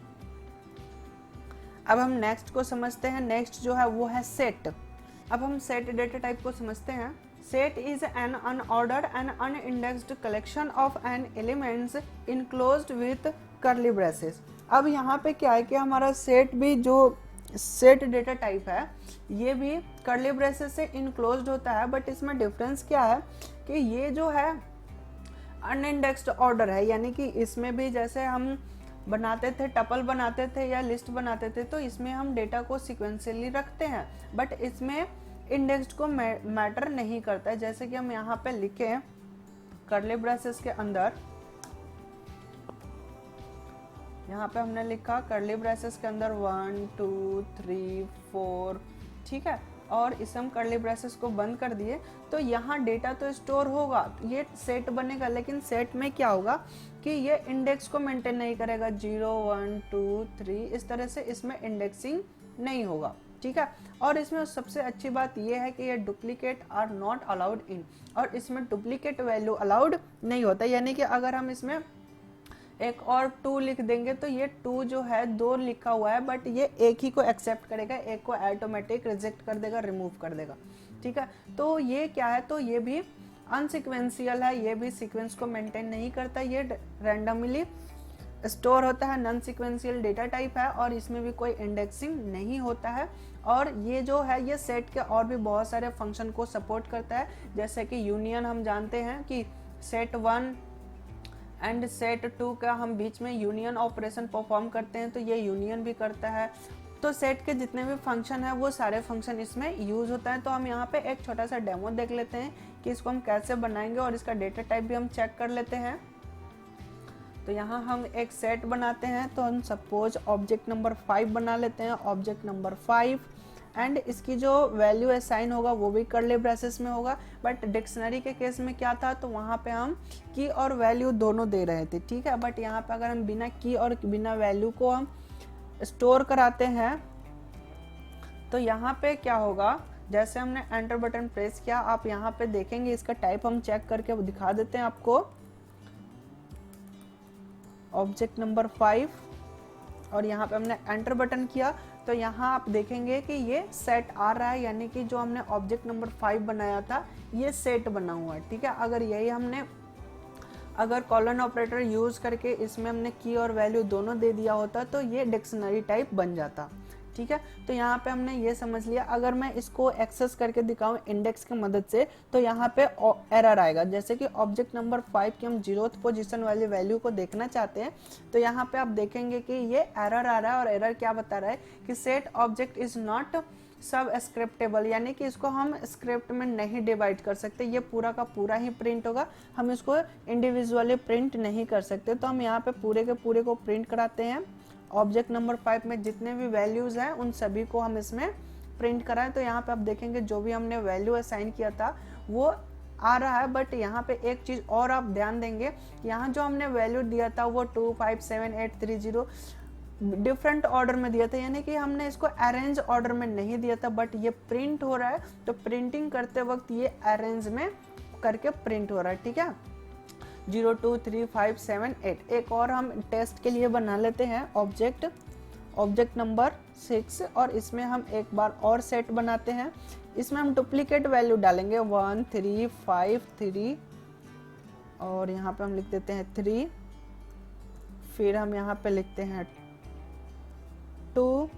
अब हम नेक्स्ट को समझते हैं। नेक्स्ट जो है वो है सेट। अब हम सेट डेटा टाइप को समझते हैं। Set is an unordered and unindexed collection of an elements enclosed with curly braces. अब यहाँ पे क्या है कि हमारा सेट भी जो सेट डेटा टाइप है ये भी कर्ली ब्रेसेस से इनक्लोज्ड होता है, बट इसमें डिफरेंस क्या है कि ये जो है अनइंडेक्स्ड ऑर्डर है, यानी कि इसमें भी जैसे हम बनाते थे, टपल बनाते थे या लिस्ट बनाते थे, तो इसमें हम डेटा को सिक्वेंशियली रखते हैं, बट इसमें इंडेक्स्ड को मैटर नहीं करता है। जैसे कि हम यहाँ पे लिखें कर्ली ब्रेसेस के अंदर, यहाँ पे हमने लिखा कर्ली ब्रेसेस के अंदर 1 2 3 4, ठीक है, और इसे हम कर्ली ब्रेसेस को बंद कर दिए, तो यहाँ डेटा तो स्टोर होगा, ये सेट बनेगा, लेकिन सेट में क्या होगा कि ये इंडेक्स को मेंटेन नहीं करेगा, 0 1 2 3 इस तरह से इसमें इंडेक्सिंग नहीं होगा, ठीक है। और इसमें सबसे अच्छी बात ये है कि ये duplicate are not allowed in, और इसमें डुप्लीकेट वैल्यू अलाउड नहीं होता, यानी कि अगर हम इसमें एक और 2 लिख देंगे तो ये 2 जो है 2 लिखा हुआ है, बट ये एक ही को एक्सेप्ट करेगा, एक को ऑटोमेटिक रिजेक्ट कर देगा, रिमूव कर देगा, ठीक है। तो ये क्या है, तो ये भी अनसिक्वेंशियल है, ये भी सीक्वेंस को मेंटेन नहीं करता, ये रैंडमली स्टोर होता है, नॉन सीक्वेंशियल डेटा टाइप है, और इसमें भी कोई इंडेक्सिंग नहीं होता है। और ये जो है ये सेट के और भी बहुत सारे फंक्शन को सपोर्ट करता है, जैसे कि यूनियन हम जानते हैं कि सेट 1 एंड सेट 2 का हम बीच में यूनियन ऑपरेशन परफॉर्म करते हैं, तो ये यूनियन भी करता है। तो सेट के जितने भी फंक्शन है वो सारे फंक्शन इसमें यूज होता है। तो हम यहाँ पे एक छोटा सा डेमो देख लेते हैं कि इसको हम कैसे बनाएंगे, और इसका डेटा टाइप भी हम चेक कर लेते हैं। तो यहाँ हम एक सेट बनाते हैं, तो हम सपोज ऑब्जेक्ट नंबर 5 बना लेते हैं, ऑब्जेक्ट नंबर 5, एंड इसकी जो वैल्यू असाइन होगा वो भी कर्ली ब्रेसेस में होगा। बट डिक्शनरी के केस में क्या था, तो वहाँ पे हम की और वैल्यू दोनों दे रहे थे, ठीक है। बट यहाँ पे अगर हम बिना की और बिना वैल्यू को हम स्टोर कराते हैं, तो यहाँ पे क्या होगा, जैसे हमने एंटर बटन प्रेस किया, आप यहाँ पे देखेंगे, इसका टाइप हम चेक करके दिखा देते हैं आपको। ऑब्जेक्ट नंबर 5, और यहाँ पे हमने एंटर बटन किया, तो यहाँ आप देखेंगे कि ये सेट आ रहा है, यानी कि जो हमने ऑब्जेक्ट नंबर 5 बनाया था ये सेट बना हुआ है, ठीक है। अगर यही हमने अगर कॉलन ऑपरेटर यूज करके इसमें हमने की और वैल्यू दोनों दे दिया होता तो ये डिक्शनरी टाइप बन जाता, ठीक है। तो यहाँ पे हमने ये समझ लिया। अगर मैं इसको एक्सेस करके दिखाऊं इंडेक्स की मदद से, तो यहाँ पे एरर आएगा, जैसे कि ऑब्जेक्ट नंबर 5 की हम 0th पोजीशन वाली वैल्यू को देखना चाहते हैं, तो यहाँ पे आप देखेंगे कि ये एरर आ रहा है, और एरर क्या बता रहा है कि सेट ऑब्जेक्ट इज नॉट सब स्क्रिप्टेबल, यानी कि इसको हम स्क्रिप्ट में नहीं डिवाइड कर सकते, ये पूरा का पूरा ही प्रिंट होगा, हम इसको इंडिविजुअली प्रिंट नहीं कर सकते। तो हम यहाँ पे पूरे के पूरे को प्रिंट कराते हैं। ऑब्जेक्ट नंबर 5 में जितने भी वैल्यूज हैं उन सभी को हम इसमें प्रिंट कराएं। तो यहाँ पे आप देखेंगे जो भी हमने वैल्यू असाइन किया था वो आ रहा है, बट यहाँ पे एक चीज़ और आप ध्यान देंगे, यहाँ जो हमने वैल्यू दिया था वो 2 5 7 8 3 0 डिफरेंट ऑर्डर में दिया था, यानी कि हमने इसको अरेंज ऑर्डर में नहीं दिया था, बट ये प्रिंट हो रहा है, तो प्रिंटिंग करते वक्त ये अरेंज में करके प्रिंट हो रहा है, ठीक है। 0 2 3 5 7 8। एक और हम टेस्ट के लिए बना लेते हैं ऑब्जेक्ट नंबर 6, और इसमें हम एक बार और सेट बनाते हैं। इसमें हम डुप्लीकेट वैल्यू डालेंगे 1 3 5 3, और यहाँ पे हम लिख देते हैं 3, फिर हम यहाँ पे लिखते हैं 2,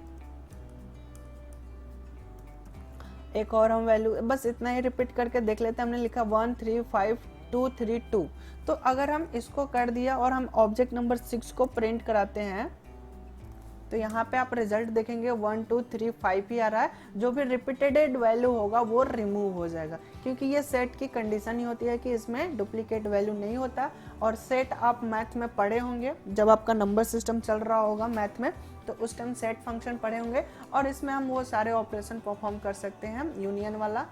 एक और हम वैल्यू, बस इतना ही रिपीट करके देख लेते हैं। हमने लिखा 1 3 5 2 3 2। तो अगर हम इसको कर दिया और हम ऑब्जेक्ट नंबर 6 को प्रिंट कराते हैं, तो यहाँ पे आप रिजल्ट देखेंगे 1 2 3 5 ही आ रहा है। जो भी रिपीटेड वैल्यू होगा वो रिमूव हो जाएगा, क्योंकि ये सेट की कंडीशन ही होती है कि इसमें डुप्लीकेट वैल्यू नहीं होता। और सेट आप मैथ में पढ़े होंगे, जब आपका नंबर सिस्टम चल रहा होगा मैथ में, तो उस टाइम सेट फंक्शन पढ़े होंगे, और इसमें हम वो सारे ऑपरेशन परफॉर्म कर सकते हैं। यूनियन वाला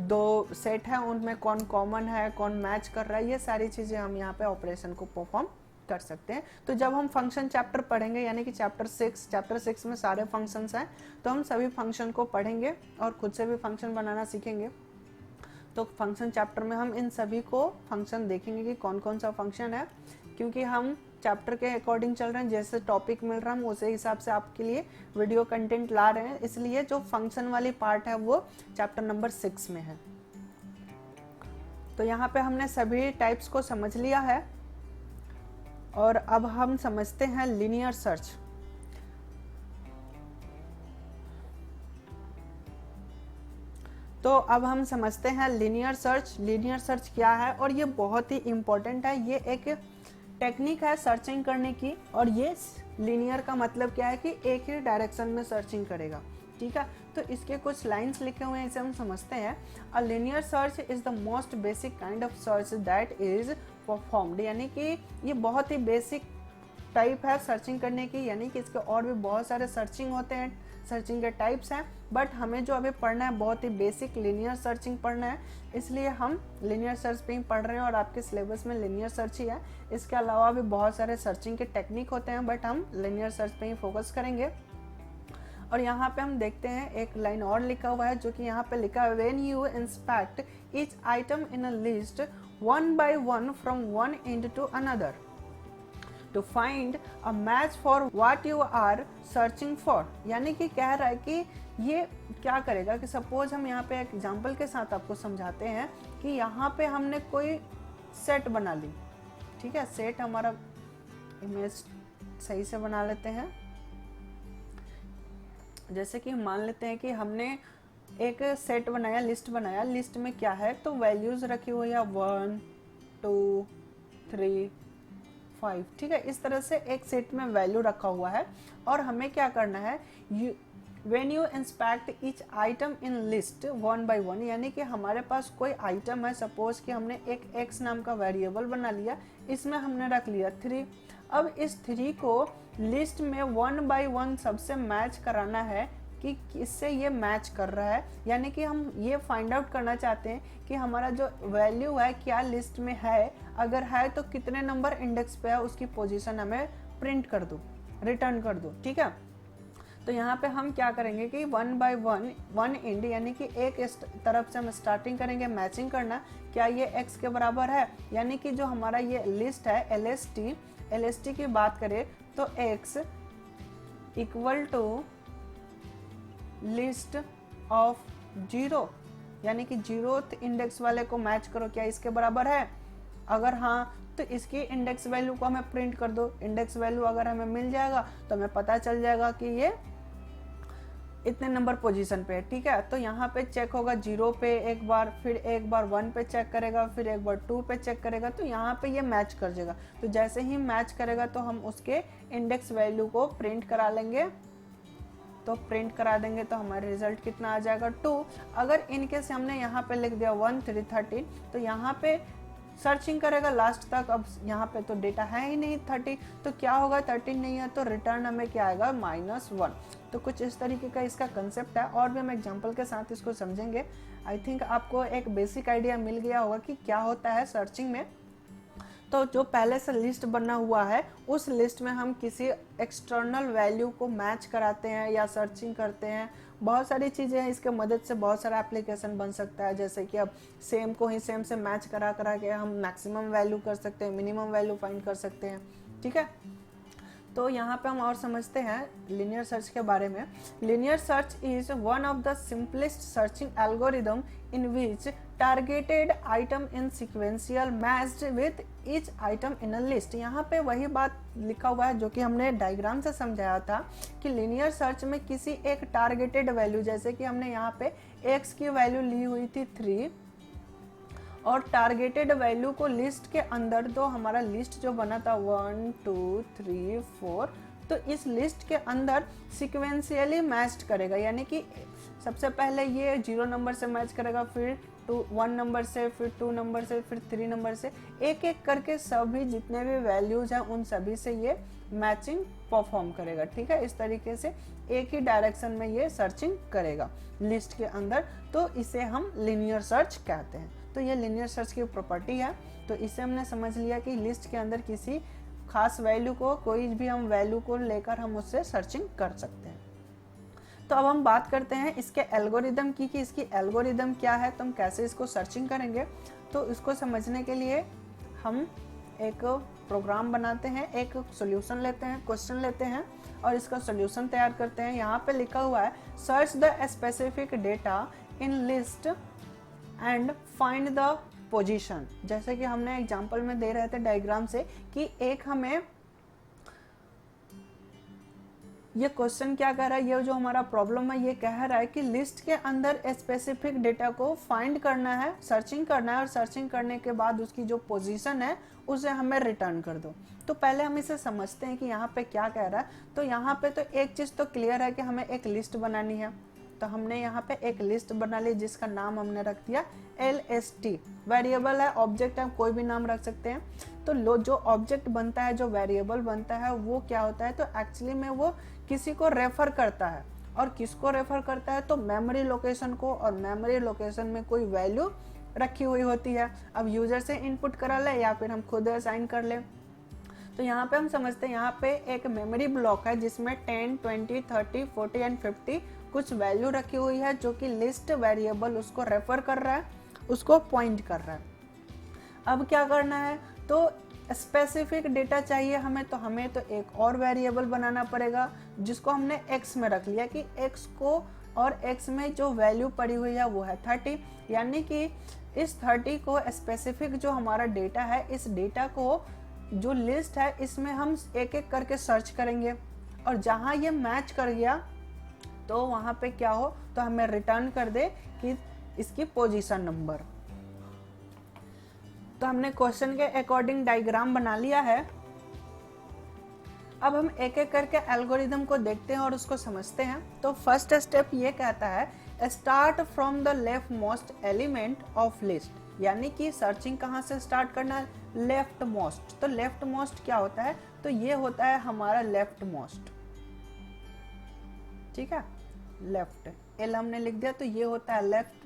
2 सेट है, उनमें कौन कॉमन है, कौन मैच कर रहा है, ये सारी चीज़ें हम यहाँ पे ऑपरेशन को परफॉर्म कर सकते हैं। तो जब हम फंक्शन चैप्टर पढ़ेंगे, यानी कि चैप्टर 6 में सारे फंक्शंस हैं, तो हम सभी फंक्शन को पढ़ेंगे और खुद से भी फंक्शन बनाना सीखेंगे। तो फंक्शन चैप्टर में हम इन सभी को फंक्शन देखेंगे कि कौन कौन सा फंक्शन है, क्योंकि हम चैप्टर के अकॉर्डिंग चल रहे हैं, जैसे टॉपिक मिल रहा है हम उसी हिसाब से आपके लिए वीडियो कंटेंट ला रहे हैं, इसलिए जो फंक्शन वाली पार्ट है वो चैप्टर नंबर 6 में है। तो यहाँ पे हमने सभी टाइप्स को समझ लिया है और अब हम समझते हैं लीनियर सर्च। तो अब हम समझते हैं लीनियर सर्च। लीनियर सर्च क्या है और ये बहुत ही इम्पोर्टेंट है। ये एक टेक्निक है सर्चिंग करने की, और ये लीनियर का मतलब क्या है कि एक ही डायरेक्शन में सर्चिंग करेगा, ठीक है। तो इसके कुछ लाइंस लिखे हुए हैं, इसे हम समझते हैं। A linear search is the most basic kind of search that is performed, यानी कि ये बहुत ही बेसिक टाइप है सर्चिंग करने की, यानी कि इसके और भी बहुत सारे सर्चिंग होते हैं, सर्चिंग के टाइप्स हैं, बट हमें जो अभी पढ़ना है बहुत ही बेसिक लीनियर सर्चिंग पढ़ना है, इसलिए हम लीनियर सर्च पे ही पढ़ रहे हैं और आपके सिलेबस में लीनियर सर्च ही है। इसके अलावा भी बहुत सारे सर्चिंग के टेक्निक होते हैं, बट हम लीनियर सर्च पे ही फोकस करेंगे। और यहाँ पे हम देखते हैं एक लाइन और लिखा हुआ है, जो कि यहाँ पे लिखा है when you inspect each item in a list one by one from one and to another to find a match for what you are searching for, यानी कि कह रहा है कि ये क्या करेगा कि सपोज हम यहाँ पे एक एग्जांपल के साथ आपको समझाते हैं कि यहाँ पे हमने कोई सेट बना ली, ठीक है। सेट हमारा इमेज सही से बना लेते हैं। जैसे कि मान लेते हैं कि हमने एक सेट बनाया, लिस्ट बनाया, लिस्ट में क्या है तो वैल्यूज रखी हुई है 1 2 3 5, ठीक है। इस तरह से एक सेट में वैल्यू रखा हुआ है और हमें क्या करना है, when you inspect each item in list one by one, यानी कि हमारे पास कोई आइटम है, सपोज कि हमने एक x नाम का वेरिएबल बना लिया, इसमें हमने रख लिया 3। अब इस 3 को लिस्ट में 1 बाय 1 सबसे मैच कराना है कि किससे ये मैच कर रहा है, यानी कि हम ये फाइंड आउट करना चाहते हैं कि हमारा जो वैल्यू है क्या लिस्ट में है, अगर है तो कितने नंबर इंडेक्स पे है उसकी पोजीशन हमें प्रिंट कर दो, रिटर्न कर दो, ठीक है। तो यहाँ पे हम क्या करेंगे कि 1 बाय 1 वन एंड, यानी कि एक तरफ से हम स्टार्टिंग करेंगे मैचिंग करना, क्या ये x के बराबर है, यानी कि जो हमारा ये लिस्ट है LST की बात करें तो x equal to list of 0, यानी कि 0th इंडेक्स वाले को मैच करो, क्या इसके बराबर है, अगर हाँ तो इसकी इंडेक्स वैल्यू को हमें प्रिंट कर दो। इंडेक्स वैल्यू अगर हमें मिल जाएगा तो हमें पता चल जाएगा कि ये इतने नंबर पोजीशन पे है, ठीक है। तो यहाँ पे चेक होगा 0 पे एक बार, फिर एक बार 1 पे चेक करेगा, फिर एक बार 2 पे चेक करेगा, तो यहाँ पे ये मैच कर जाएगा। तो जैसे ही मैच करेगा तो हम उसके इंडेक्स वैल्यू को प्रिंट करा लेंगे, तो प्रिंट करा देंगे तो हमारा रिजल्ट कितना आ जाएगा 2। अगर इनकेस हमने यहाँ पे लिख दिया 1 3 13, तो यहाँ पे सर्चिंग करेगा लास्ट तक, अब यहाँ पे तो डेटा है ही नहीं 30, तो क्या होगा 13 नहीं है तो रिटर्न हमें क्या आएगा -1। तो कुछ इस तरीके का इसका कंसेप्ट है, और भी हम एग्जांपल के साथ इसको समझेंगे। आई थिंक आपको एक बेसिक आइडिया मिल गया होगा कि क्या होता है सर्चिंग में। तो जो पहले से लिस्ट बना हुआ है उस लिस्ट में हम किसी एक्सटर्नल वैल्यू को मैच कराते हैं या सर्चिंग करते हैं। बहुत सारी चीज़ें हैं, इसके मदद से बहुत सारा एप्लीकेशन बन सकता है, जैसे कि अब सेम को ही सेम से मैच करा के हम मैक्सिमम वैल्यू कर सकते हैं, मिनिमम वैल्यू फाइंड कर सकते हैं, ठीक है। तो यहाँ पे हम और समझते हैं लीनियर सर्च के बारे में। Linear search is one of the simplest searching algorithm in which targeted item in sequential matched with each item in a list. यहाँ पे वही बात लिखा हुआ है जो कि हमने डायग्राम से समझाया था कि लीनियर सर्च में किसी एक टारगेटेड वैल्यू, जैसे कि हमने यहाँ पे x की वैल्यू ली हुई थी 3 और टारगेटेड वैल्यू को लिस्ट के अंदर, तो हमारा लिस्ट जो बना था 1 2 3 4, तो इस लिस्ट के अंदर सिक्वेंशियली मैच्ड करेगा, यानी कि सबसे पहले ये 0 नंबर से मैच करेगा, फिर 1 नंबर से, फिर 2 नंबर से, फिर 3 नंबर से, एक एक करके सभी जितने भी वैल्यूज हैं उन सभी से ये मैचिंग परफॉर्म करेगा, ठीक है। इस तरीके से एक ही डायरेक्शन में ये सर्चिंग करेगा लिस्ट के अंदर, तो इसे हम लीनियर सर्च कहते हैं। तो ये लीनियर सर्च की प्रॉपर्टी है। तो इसे हमने समझ लिया कि लिस्ट के अंदर किसी खास वैल्यू को, कोई भी हम वैल्यू को लेकर हम उससे सर्चिंग कर सकते हैं। तो अब हम बात करते हैं इसके एल्गोरिदम की, कि इसकी एल्गोरिदम क्या है, तो हम कैसे इसको सर्चिंग करेंगे। तो इसको समझने के लिए हम एक प्रोग्राम बनाते हैं, एक सॉल्यूशन लेते हैं, क्वेश्चन लेते हैं और इसका सॉल्यूशन तैयार करते हैं। यहाँ पे लिखा हुआ है search the specific data in list and find the position. जैसे कि हमने एग्जांपल में दे रहे थे डायग्राम से कि एक हमें ये क्वेश्चन क्या कह रहा है, ये जो हमारा प्रॉब्लम है ये कह रहा है कि लिस्ट के अंदर स्पेसिफिक डेटा को फाइंड करना है, सर्चिंग करना है और सर्चिंग करने के बाद उसकी जो पोजीशन है उसे हमें रिटर्न कर दो। तो पहले हम इसे समझते हैं कि यहाँ पे क्या कह रहा है। तो यहाँ पे तो एक चीज़ तो क्लियर है कि हमें एक लिस्ट बनानी है। तो हमने यहाँ पे एक लिस्ट बना ली जिसका नाम हमने रख दिया LST। वेरिएबल है, ऑब्जेक्ट है, कोई भी नाम रख सकते हैं। तो जो ऑब्जेक्ट बनता है, जो वेरिएबल बनता है वो क्या होता है, तो एक्चुअली में वो किसी को रेफर करता है। और किसको रेफर करता है, तो मेमोरी लोकेशन को, और मेमोरी लोकेशन में कोई वैल्यू रखी हुई होती है। अब यूजर से इनपुट करा ले या फिर हम खुद असाइन कर ले। तो यहाँ पे हम समझते हैं यहाँ पे एक मेमोरी ब्लॉक है जिसमें 10, 20, 30, 40 एंड 50 कुछ वैल्यू रखी हुई है जो कि लिस्ट वेरिएबल उसको रेफर कर रहा है, उसको पॉइंट कर रहा है। अब क्या करना है, तो स्पेसिफिक डेटा चाहिए हमें, तो हमें तो एक और वेरिएबल बनाना पड़ेगा जिसको हमने x में रख लिया कि x को, और x में जो वैल्यू पड़ी हुई है वो है 30। यानी कि इस 30 को स्पेसिफिक जो हमारा डेटा है, इस डेटा को जो लिस्ट है इसमें हम एक एक करके सर्च करेंगे और जहाँ ये मैच कर गया तो वहाँ पे क्या हो, तो हमें रिटर्न कर दे कि इसकी पोजीशन नंबर। तो हमने क्वेश्चन के अकॉर्डिंग डायग्राम बना लिया है। अब हम एक एक करके एल्गोरिदम को देखते हैं और उसको समझते हैं। तो फर्स्ट स्टेप ये कहता है start from the left most element of list, यानी कि सर्चिंग कहाँ से स्टार्ट करना है, लेफ्ट मोस्ट। तो लेफ्ट मोस्ट क्या होता है, तो ये होता है हमारा लेफ्ट मोस्ट, ठीक है, लेफ्ट एल हमने लिख दिया। तो ये होता है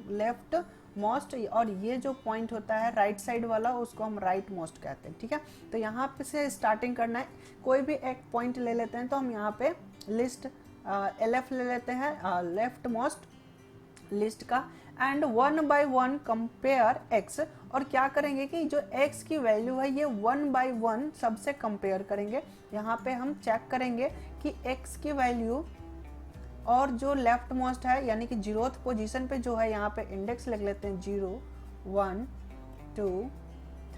लेफ्ट मोस्ट, और ये जो पॉइंट होता है राइट साइड वाला उसको हम राइट मोस्ट कहते हैं, ठीक है। तो यहाँ पे से स्टार्टिंग करना है, कोई भी एक पॉइंट ले लेते हैं। तो हम यहाँ पे लिस्ट LF ले लेते हैं, लेफ्ट मोस्ट लिस्ट का, एंड 1 by 1 कंपेयर x। और क्या करेंगे कि जो x की वैल्यू है ये 1 by 1 सबसे कंपेयर करेंगे। यहाँ पे हम चेक करेंगे कि x की वैल्यू और जो लेफ्ट मोस्ट है यानी कि 0th पोजीशन पे जो है, यहाँ पे इंडेक्स लिख लेते हैं 0, 1, 2,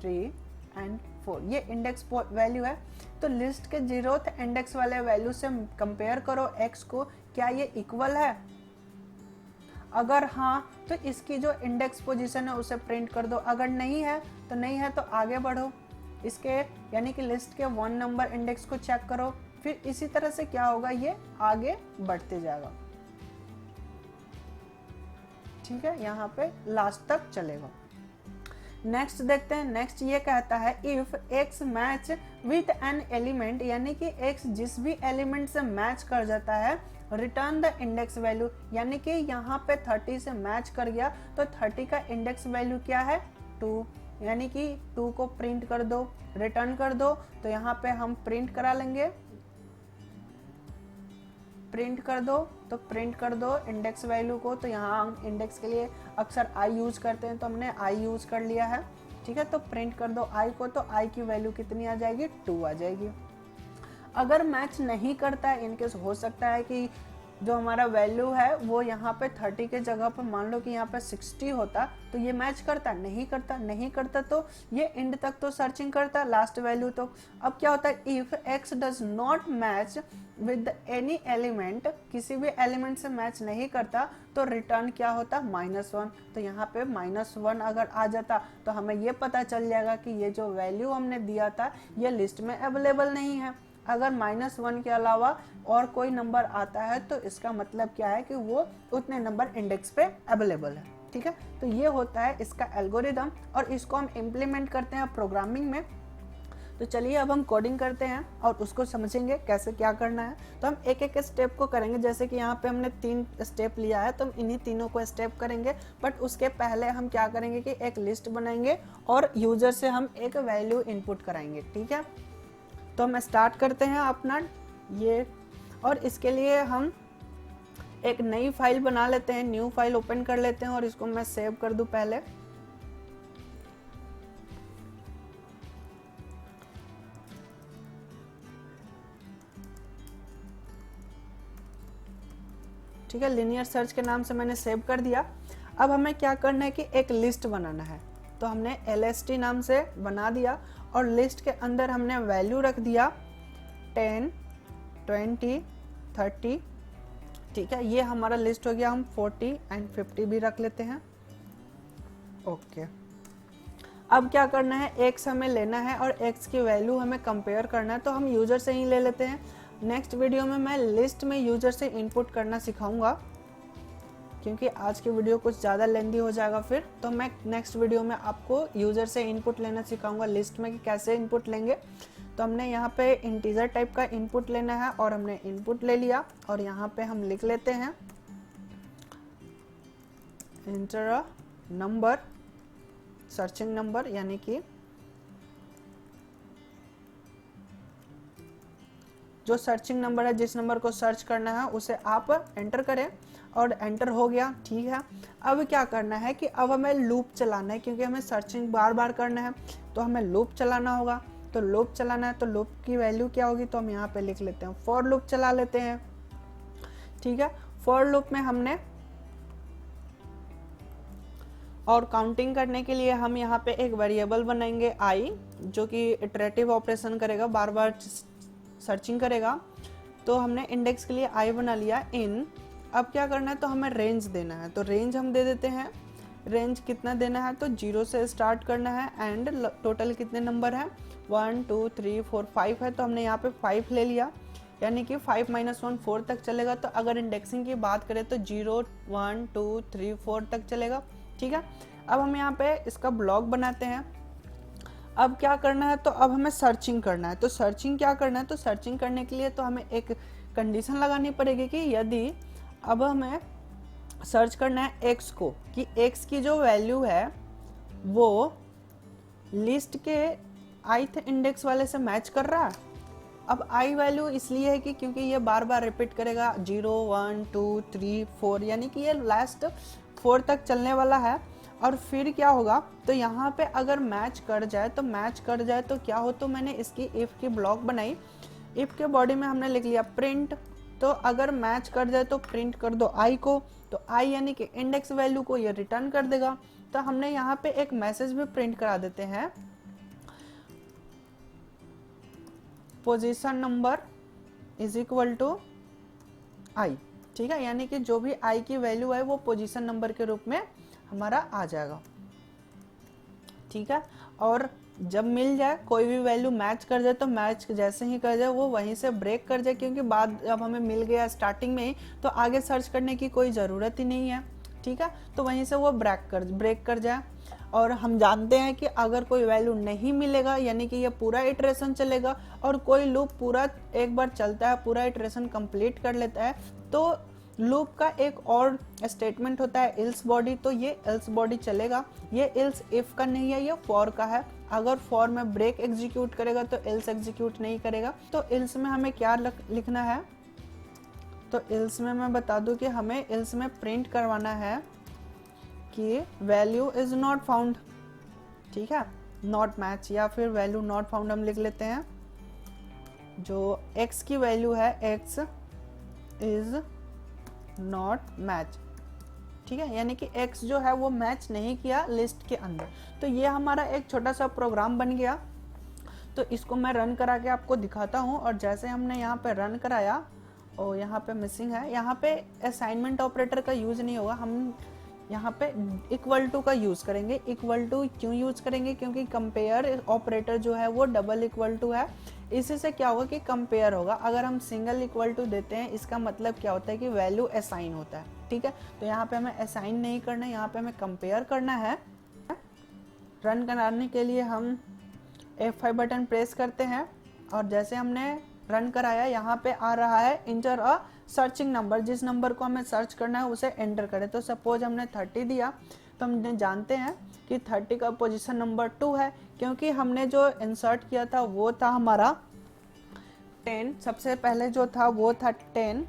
3 एंड 4, ये इंडेक्स वैल्यू है। तो लिस्ट के 0th इंडेक्स वाले वैल्यू से कंपेयर करो x को, क्या ये इक्वल है। अगर हाँ तो इसकी जो इंडेक्स पोजीशन है उसे प्रिंट कर दो, अगर नहीं है तो नहीं है तो आगे बढ़ो, इसके यानी कि लिस्ट के 1 नंबर इंडेक्स को चेक करो। फिर इसी तरह से क्या होगा, ये आगे बढ़ते जाएगा, ठीक है, यहाँ पे लास्ट तक चलेगा। नेक्स्ट देखते हैं। नेक्स्ट ये कहता है if x match with an element, यानी कि x जिस भी एलिमेंट से मैच कर जाता है, रिटर्न द इंडेक्स वैल्यू, यानी कि यहाँ पे 30 से मैच कर गया तो 30 का इंडेक्स वैल्यू क्या है 2, यानी कि 2 को प्रिंट कर दो, रिटर्न कर दो। तो यहाँ पे हम प्रिंट करा लेंगे, प्रिंट कर दो, तो प्रिंट कर दो इंडेक्स वैल्यू को। तो यहाँ हम इंडेक्स के लिए अक्सर i यूज करते हैं तो हमने i यूज कर लिया है, ठीक है। तो प्रिंट कर दो i को, तो i की वैल्यू कितनी आ जाएगी, 2 आ जाएगी। अगर मैच नहीं करता है, इनकेस हो सकता है कि जो हमारा वैल्यू है वो यहाँ पे 30 के जगह पर मान लो कि यहाँ पे 60 होता, तो ये मैच करता, नहीं करता, नहीं करता तो ये एंड तक तो सर्चिंग करता लास्ट वैल्यू। तो अब क्या होता है, if x does not match with any element, किसी भी एलिमेंट से मैच नहीं करता तो रिटर्न क्या होता, -1। तो यहाँ पे -1 अगर आ जाता तो हमें ये पता चल जाएगा कि ये जो वैल्यू हमने दिया था ये लिस्ट में अवेलेबल नहीं है। अगर -1 के अलावा और कोई नंबर आता है तो इसका मतलब क्या है कि वो उतने नंबर इंडेक्स पे अवेलेबल है, ठीक है। तो ये होता है इसका एल्गोरिदम और इसको हम इम्प्लीमेंट करते हैं प्रोग्रामिंग में। तो चलिए अब हम कोडिंग करते हैं और उसको समझेंगे कैसे क्या करना है। तो हम एक एक स्टेप को करेंगे, जैसे कि यहाँ पे हमने 3 स्टेप लिया है तो हम इन्हीं तीनों को स्टेप करेंगे। बट उसके पहले हम क्या करेंगे कि एक लिस्ट बनाएंगे और यूजर से हम एक वैल्यू इनपुट कराएंगे, ठीक है। तो हम स्टार्ट करते हैं अपना ये, और इसके लिए हम एक नई फाइल बना लेते हैं, न्यू फाइल ओपन कर लेते हैं और इसको मैं सेव कर दूं पहले। ठीक है, लिनियर सर्च के नाम से मैंने सेव कर दिया। अब हमें क्या करना है कि एक लिस्ट बनाना है, तो हमने LST नाम से बना दिया और लिस्ट के अंदर हमने वैल्यू रख दिया 10, 20, 30। ठीक है, ये हमारा लिस्ट हो गया। हम 40 एंड 50 भी रख लेते हैं। ओके, अब क्या करना है, एक्स हमें लेना है और एक्स की वैल्यू हमें कंपेयर करना है, तो हम यूजर से ही ले लेते हैं। नेक्स्ट वीडियो में मैं लिस्ट में यूजर से इनपुट करना सिखाऊंगा, क्योंकि आज की वीडियो कुछ ज़्यादा लेंदी हो जाएगा फिर, तो मैं नेक्स्ट वीडियो में आपको यूजर से इनपुट लेना सिखाऊंगा लिस्ट में कि कैसे इनपुट लेंगे। तो हमने यहाँ पे इंटीजर टाइप का इनपुट लेना है और हमने इनपुट ले लिया और यहाँ पे हम लिख लेते हैं inter a number, searching number, यानी कि जो सर्चिंग नंबर है, जिस नंबर को सर्च करना है उसे आप एंटर करें और एंटर हो गया। ठीक है, अब क्या करना है कि अब हमें लूप चलाना है, क्योंकि हमें सर्चिंग बार बार करना है तो हमें लूप चलाना होगा। तो लूप चलाना है तो लूप की वैल्यू क्या होगी, तो हम यहाँ पे लिख लेते हैं फॉर लूप चला लेते हैं। ठीक है, फॉर लूप में हमने और काउंटिंग करने के लिए हम यहाँ पे एक वेरिएबल बनाएंगे i, जो कि इटरेटिव ऑपरेशन करेगा, बार बार सर्चिंग करेगा। तो हमने इंडेक्स के लिए i बना लिया इन। अब क्या करना है, तो हमें रेंज देना है, तो रेंज हम दे देते हैं। रेंज कितना देना है, तो 0 से स्टार्ट करना है एंड टोटल कितने नंबर है, 1 2 3 4 5 है, तो हमने यहाँ पे 5 ले लिया, यानी कि 5 - 1 4 तक चलेगा। तो अगर इंडेक्सिंग की बात करें तो 0 1 2 3 4 तक चलेगा। ठीक है, अब हम यहाँ पे इसका ब्लॉक बनाते हैं। अब क्या करना है, तो अब हमें सर्चिंग करना है। तो सर्चिंग क्या करना है, तो सर्चिंग करने के लिए तो हमें एक कंडीशन लगानी पड़ेगी कि यदि अब हमें सर्च करना है x को, कि x की जो वैल्यू है वो लिस्ट के ith इंडेक्स वाले से मैच कर रहा है। अब i वैल्यू इसलिए है कि क्योंकि ये बार बार रिपीट करेगा 0 1 2 3 4, यानी कि ये लास्ट 4 तक चलने वाला है। और फिर क्या होगा, तो यहाँ पे अगर मैच कर जाए तो क्या हो, तो मैंने इसकी इफ की ब्लॉक बनाई। इफ के बॉडी में हमने लिख लिया प्रिंट, तो अगर मैच कर जाए तो प्रिंट कर दो i को, तो i यानी कि इंडेक्स वैल्यू को ये रिटर्न कर देगा। तो हमने यहाँ पे एक मैसेज भी प्रिंट करा देते हैं, position number is equal to i। ठीक है, यानी कि जो भी i की वैल्यू है वो पोजीशन नंबर के रूप में हमारा आ जाएगा। ठीक है, और जब मिल जाए कोई भी वैल्यू मैच कर जाए, तो मैच जैसे ही कर जाए वो वहीं से ब्रेक कर जाए, क्योंकि बाद अब हमें मिल गया स्टार्टिंग में ही, तो आगे सर्च करने की कोई ज़रूरत ही नहीं है। ठीक है, तो वहीं से वो ब्रेक कर जाए। और हम जानते हैं कि अगर कोई वैल्यू नहीं मिलेगा, यानी कि ये पूरा इटरेशन चलेगा, और कोई लूप पूरा एक बार चलता है, पूरा इटरेशन कंप्लीट कर लेता है, तो लूप का एक और स्टेटमेंट होता है एल्स बॉडी, तो ये एल्स बॉडी चलेगा। ये एल्स इफ का नहीं है, ये फॉर का है। अगर फॉर में ब्रेक एग्जीक्यूट करेगा तो एल्स एग्जीक्यूट नहीं करेगा। तो एल्स में हमें क्या लिखना है, तो एल्स में मैं बता दूं कि हमें एल्स में प्रिंट करवाना है कि वैल्यू इज नॉट फाउंड। ठीक है, नॉट मैच या फिर वैल्यू नॉट फाउंड हम लिख लेते हैं। जो x की वैल्यू है, x इज नॉट मैच। ठीक है, यानी कि x जो है वो मैच नहीं किया लिस्ट के अंदर। तो ये हमारा एक छोटा सा प्रोग्राम बन गया। तो इसको मैं रन करा के आपको दिखाता हूँ। और जैसे हमने यहाँ पे रन कराया, और यहाँ पे मिसिंग है, यहाँ पे असाइनमेंट ऑपरेटर का यूज नहीं होगा, हम यहाँ पे इक्वल टू का यूज करेंगे। इक्वल टू क्यों यूज करेंगे, क्योंकि कंपेयर ऑपरेटर जो है वो डबल इक्वल टू है। इसी से क्या होगा कि कंपेयर होगा। अगर हम सिंगल इक्वल टू देते हैं, इसका मतलब क्या होता है कि वैल्यू असाइन होता है। ठीक है, तो यहाँ पे हमें असाइन नहीं करना है, यहाँ पे हमें कंपेयर करना है। रन कराने के लिए हम F5 बटन प्रेस करते हैं, और जैसे हमने रन कराया, यहाँ पे आ रहा है इंटर अ सर्चिंग नंबर। जिस नंबर को हमें सर्च करना है उसे एंटर करें। तो सपोज हमने 30 दिया, तो हम जानते हैं कि 30 का पोजीशन नंबर 2 है, क्योंकि हमने जो इंसर्ट किया था वो था हमारा 10। सबसे पहले जो था वो था 10,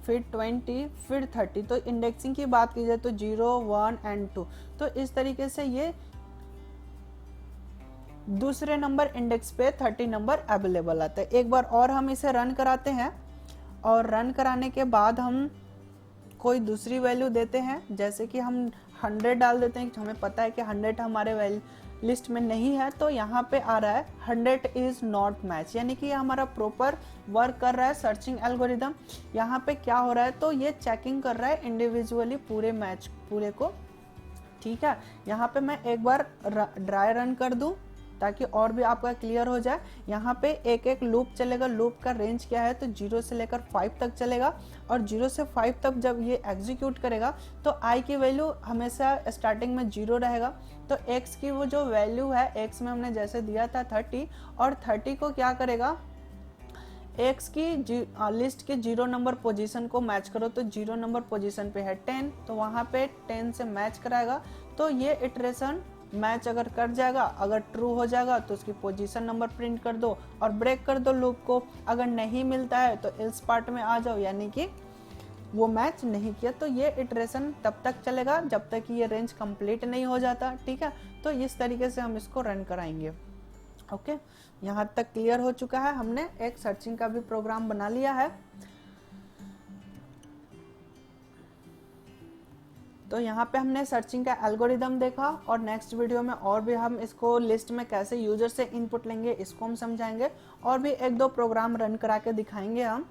फिर 20, फिर 30। तो इंडेक्सिंग की बात की जाए तो 0, 1 एंड 2। तो इस तरीके से ये दूसरे नंबर इंडेक्स पे 30 नंबर अवेलेबल आता है। एक बार और हम इसे रन कराते हैं, और रन कराने के बाद हम कोई दूसरी वैल्यू देते हैं, जैसे कि हम 100 डाल देते हैं। हमें पता है कि 100 हमारे लिस्ट में नहीं है, तो यहाँ पे आ रहा है 100 इज नॉट मैच, यानी कि हमारा प्रॉपर वर्क कर रहा है सर्चिंग एल्गोरिदम। यहाँ पे क्या हो रहा है, तो ये चेकिंग कर रहा है इंडिविजुअली पूरे मैच पूरे को। ठीक है, यहाँ पे मैं एक बार ड्राई रन कर दूं ताकि और भी आपका क्लियर हो जाए। यहाँ पे एक एक लूप चलेगा। लूप का रेंज क्या है, तो 0 से लेकर 5 तक चलेगा, और 0 से 5 तक जब ये एग्जीक्यूट करेगा तो i की वैल्यू हमेशा स्टार्टिंग में 0 रहेगा। तो x की वो जो वैल्यू है, x में हमने जैसे दिया था 30, और 30 को क्या करेगा, x की लिस्ट के 0 नंबर पोजीशन को मैच करो। तो 0 नंबर पोजीशन पे है 10, तो वहाँ पे 10 से मैच कराएगा। तो ये इटरेशन मैच अगर कर जाएगा, अगर ट्रू हो जाएगा तो उसकी पोजीशन नंबर प्रिंट कर दो और ब्रेक कर दो लूप को। अगर नहीं मिलता है तो एल्स पार्ट में आ जाओ, यानी कि वो मैच नहीं किया। तो ये इटरेशन तब तक चलेगा जब तक कि ये रेंज कंप्लीट नहीं हो जाता। ठीक है, तो इस तरीके से हम इसको रन कराएंगे। ओके, यहाँ तक क्लियर हो चुका है। हमने एक सर्चिंग का भी प्रोग्राम बना लिया है। तो यहाँ पे हमने सर्चिंग का एल्गोरिदम देखा, और नेक्स्ट वीडियो में और भी हम इसको लिस्ट में कैसे यूजर से इनपुट लेंगे इसको हम समझाएंगे, और भी एक दो प्रोग्राम रन करा के दिखाएंगे हम।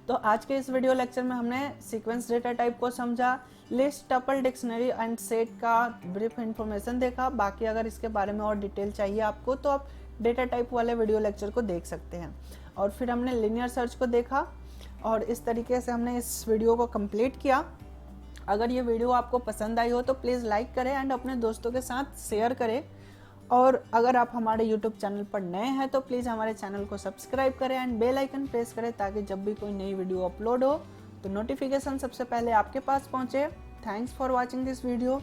तो आज के इस वीडियो लेक्चर में हमने सीक्वेंस डेटा टाइप को समझा, list, tuple, dictionary and set का ब्रीफ इंफॉर्मेशन देखा। बाकी अगर इसके बारे में और डिटेल चाहिए आपको तो आप डेटा टाइप वाले वीडियो लेक्चर को देख सकते हैं। और फिर हमने लिनियर सर्च को देखा, और इस तरीके से हमने इस वीडियो को कंप्लीट किया। अगर ये वीडियो आपको पसंद आई हो तो प्लीज़ लाइक करें एंड अपने दोस्तों के साथ शेयर करें। और अगर आप हमारे यूट्यूब चैनल पर नए हैं तो प्लीज़ हमारे चैनल को सब्सक्राइब करें एंड बेल आइकन प्रेस करें, ताकि जब भी कोई नई वीडियो अपलोड हो तो नोटिफिकेशन सबसे पहले आपके पास पहुंचे। Thanks for watching this video.